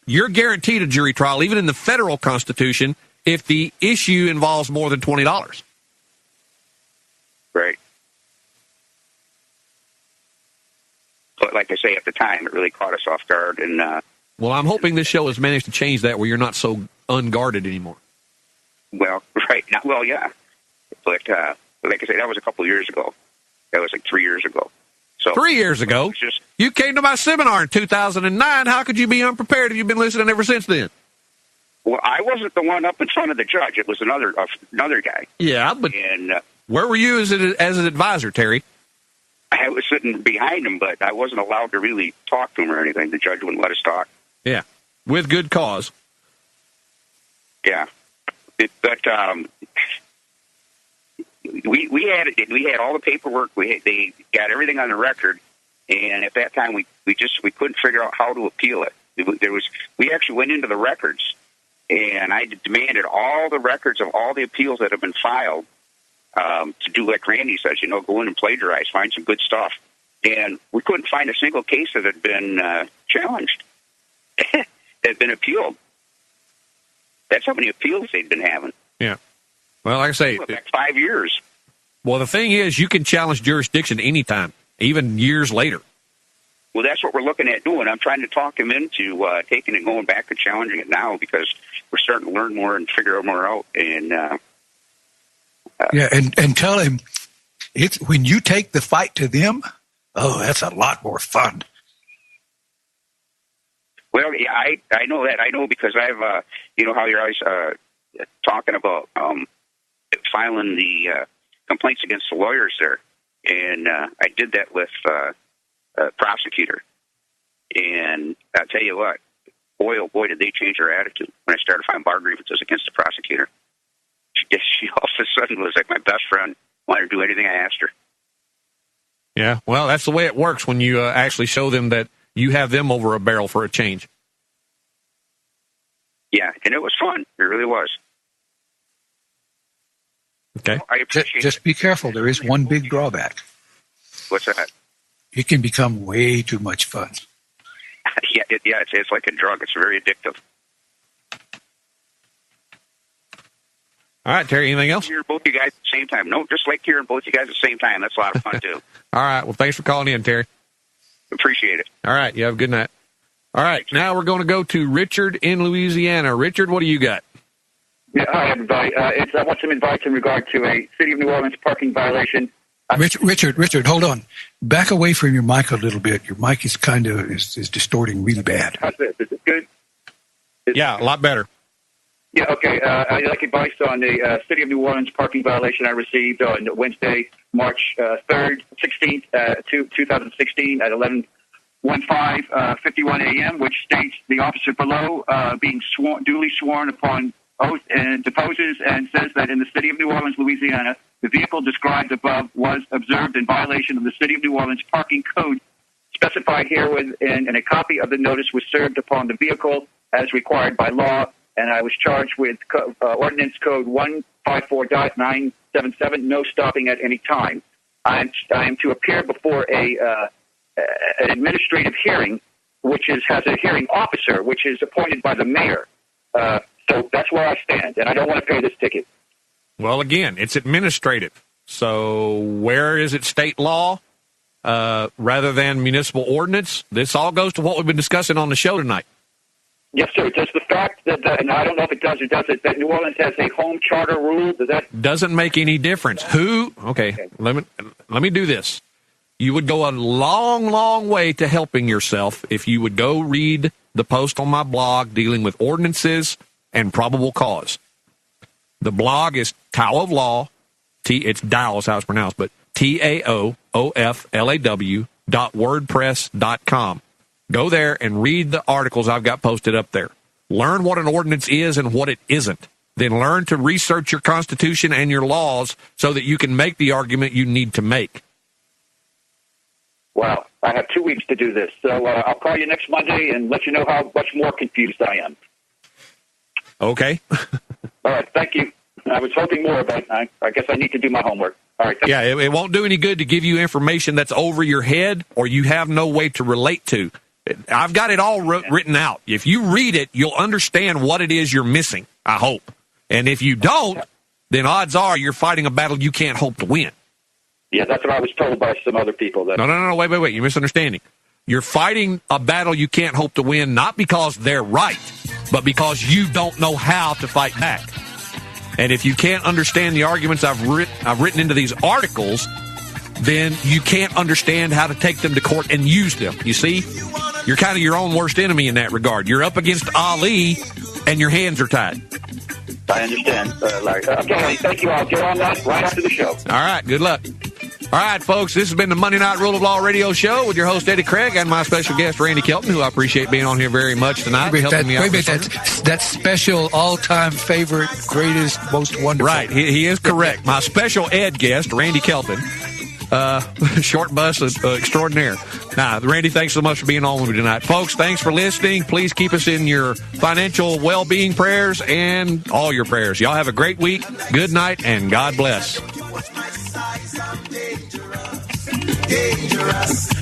You're guaranteed a jury trial, even in the federal Constitution, if the issue involves more than $20. Right. But like I say, at the time, it really caught us off guard. And well, I'm hoping this show has managed to change that, where you're not so unguarded anymore. Well, right. Well, yeah. But like I say, that was a couple of years ago. That was like 3 years ago. So 3 years ago? You came to my seminar in 2009. How could you be unprepared if you've been listening ever since then? Well, I wasn't the one up in front of the judge. It was another guy. Yeah, but where were you as an advisor, Terry? I was sitting behind him, but I wasn't allowed to really talk to him or anything. The judge wouldn't let us talk. Yeah, with good cause. Yeah, but we had all the paperwork. They got everything on the record, and at that time we couldn't figure out how to appeal it. We actually went into the records, and I demanded all the records of all the appeals that have been filed. To do like Randy says, go in and plagiarize, find some good stuff. And we couldn't find a single case that had been challenged, that had been appealed. That's how many appeals they'd been having. Yeah. Well, like I say, back 5 years. Well, the thing is, you can challenge jurisdiction anytime, even years later. Well, that's what we're looking at doing. I'm trying to talk him into taking and going back and challenging it now, because we're starting to learn more and figure more out. And yeah, and tell him it's when you take the fight to them. Oh, that's a lot more fun. Well, yeah, I know that. I know because I've how you're always talking about filing the complaints against the lawyers there, and I did that with a prosecutor. And I'll tell you what, boy, oh boy, did they change their attitude when I started filing bar grievances against the prosecutor. She all of a sudden was like my best friend, wanted to do anything I asked her. Yeah, well, that's the way it works when you actually show them that you have them over a barrel for a change. Yeah, and it was fun. It really was. Okay. I appreciate just be careful. There is one big drawback. What's that? It can become way too much fun. Yeah, it's like a drug. It's very addictive. All right, Terry, anything else? Hear both you guys at the same time. No, just like hearing both you guys at the same time. That's a lot of fun, too. All right, well, thanks for calling in, Terry. Appreciate it. All right, you have a good night. All right, now we're going to go to Richard in Louisiana. Richard, what do you got? Yeah, hi, everybody. I want some advice in regard to a City of New Orleans parking violation. Richard, hold on. Back away from your mic a little bit. Your mic is kind of is distorting really bad. How's this? Is it good? Yeah, a lot better. Yeah, okay. I'd like advice on the City of New Orleans parking violation I received on Wednesday, March 3rd, 16th, 2016 at 11:15, 51 a.m., which states the officer below being duly sworn upon oath and deposes and says that in the City of New Orleans, Louisiana, the vehicle described above was observed in violation of the City of New Orleans parking code specified herewith, and a copy of the notice was served upon the vehicle as required by law. And I was charged with Ordinance Code 154.977, no stopping at any time. I am to appear before an administrative hearing, which has a hearing officer, which is appointed by the mayor. So that's where I stand, and I don't want to pay this ticket. Well, again, it's administrative. So where is it state law rather than municipal ordinance? This all goes to what we've been discussing on the show tonight. Yes, sir. Does the fact that, and I don't know if it does or doesn't, that New Orleans has a home charter rule, does that... Doesn't make any difference. Okay. Let me do this. You would go a long, long way to helping yourself if you would go read the post on my blog dealing with ordinances and probable cause. The blog is Tao of Law, it's Dow is how it's pronounced, but TAOOFLAW.wordpress.com. Go there and read the articles I've got posted up there. Learn what an ordinance is and what it isn't. then learn to research your Constitution and your laws so that you can make the argument you need to make. Well, I have 2 weeks to do this, so I'll call you next Monday and let you know how much more confused I am. Okay. All right, thank you. I was hoping more, but I guess I need to do my homework. All right. Yeah, it won't do any good to give you information that's over your head or you have no way to relate to. I've got it all written out. If you read it, you'll understand what it is you're missing, I hope. And if you don't, then odds are you're fighting a battle you can't hope to win. Yeah, that's what I was told by some other people. No, wait. You're misunderstanding. You're fighting a battle you can't hope to win, not because they're right, but because you don't know how to fight back. And if you can't understand the arguments I've written into these articles, then you can't understand how to take them to court and use them. You see? You're kind of your own worst enemy in that regard. You're up against Ali, and your hands are tied. I understand, Larry. Okay, thank you. I'll get on that right after the show. All right, good luck. All right, folks, this has been the Monday Night Rule of Law radio show with your host, Eddie Craig, and my special guest, Randy Kelton, who I appreciate being on here very much tonight. That special all-time favorite, greatest, most wonderful. Right, he is correct. My special ed guest, Randy Kelton, short bus extraordinaire. Now, Randy, thanks so much for being on with me tonight. Folks, thanks for listening. Please keep us in your financial well-being prayers and all your prayers. Y'all have a great week. Good night, and God bless. Dangerous.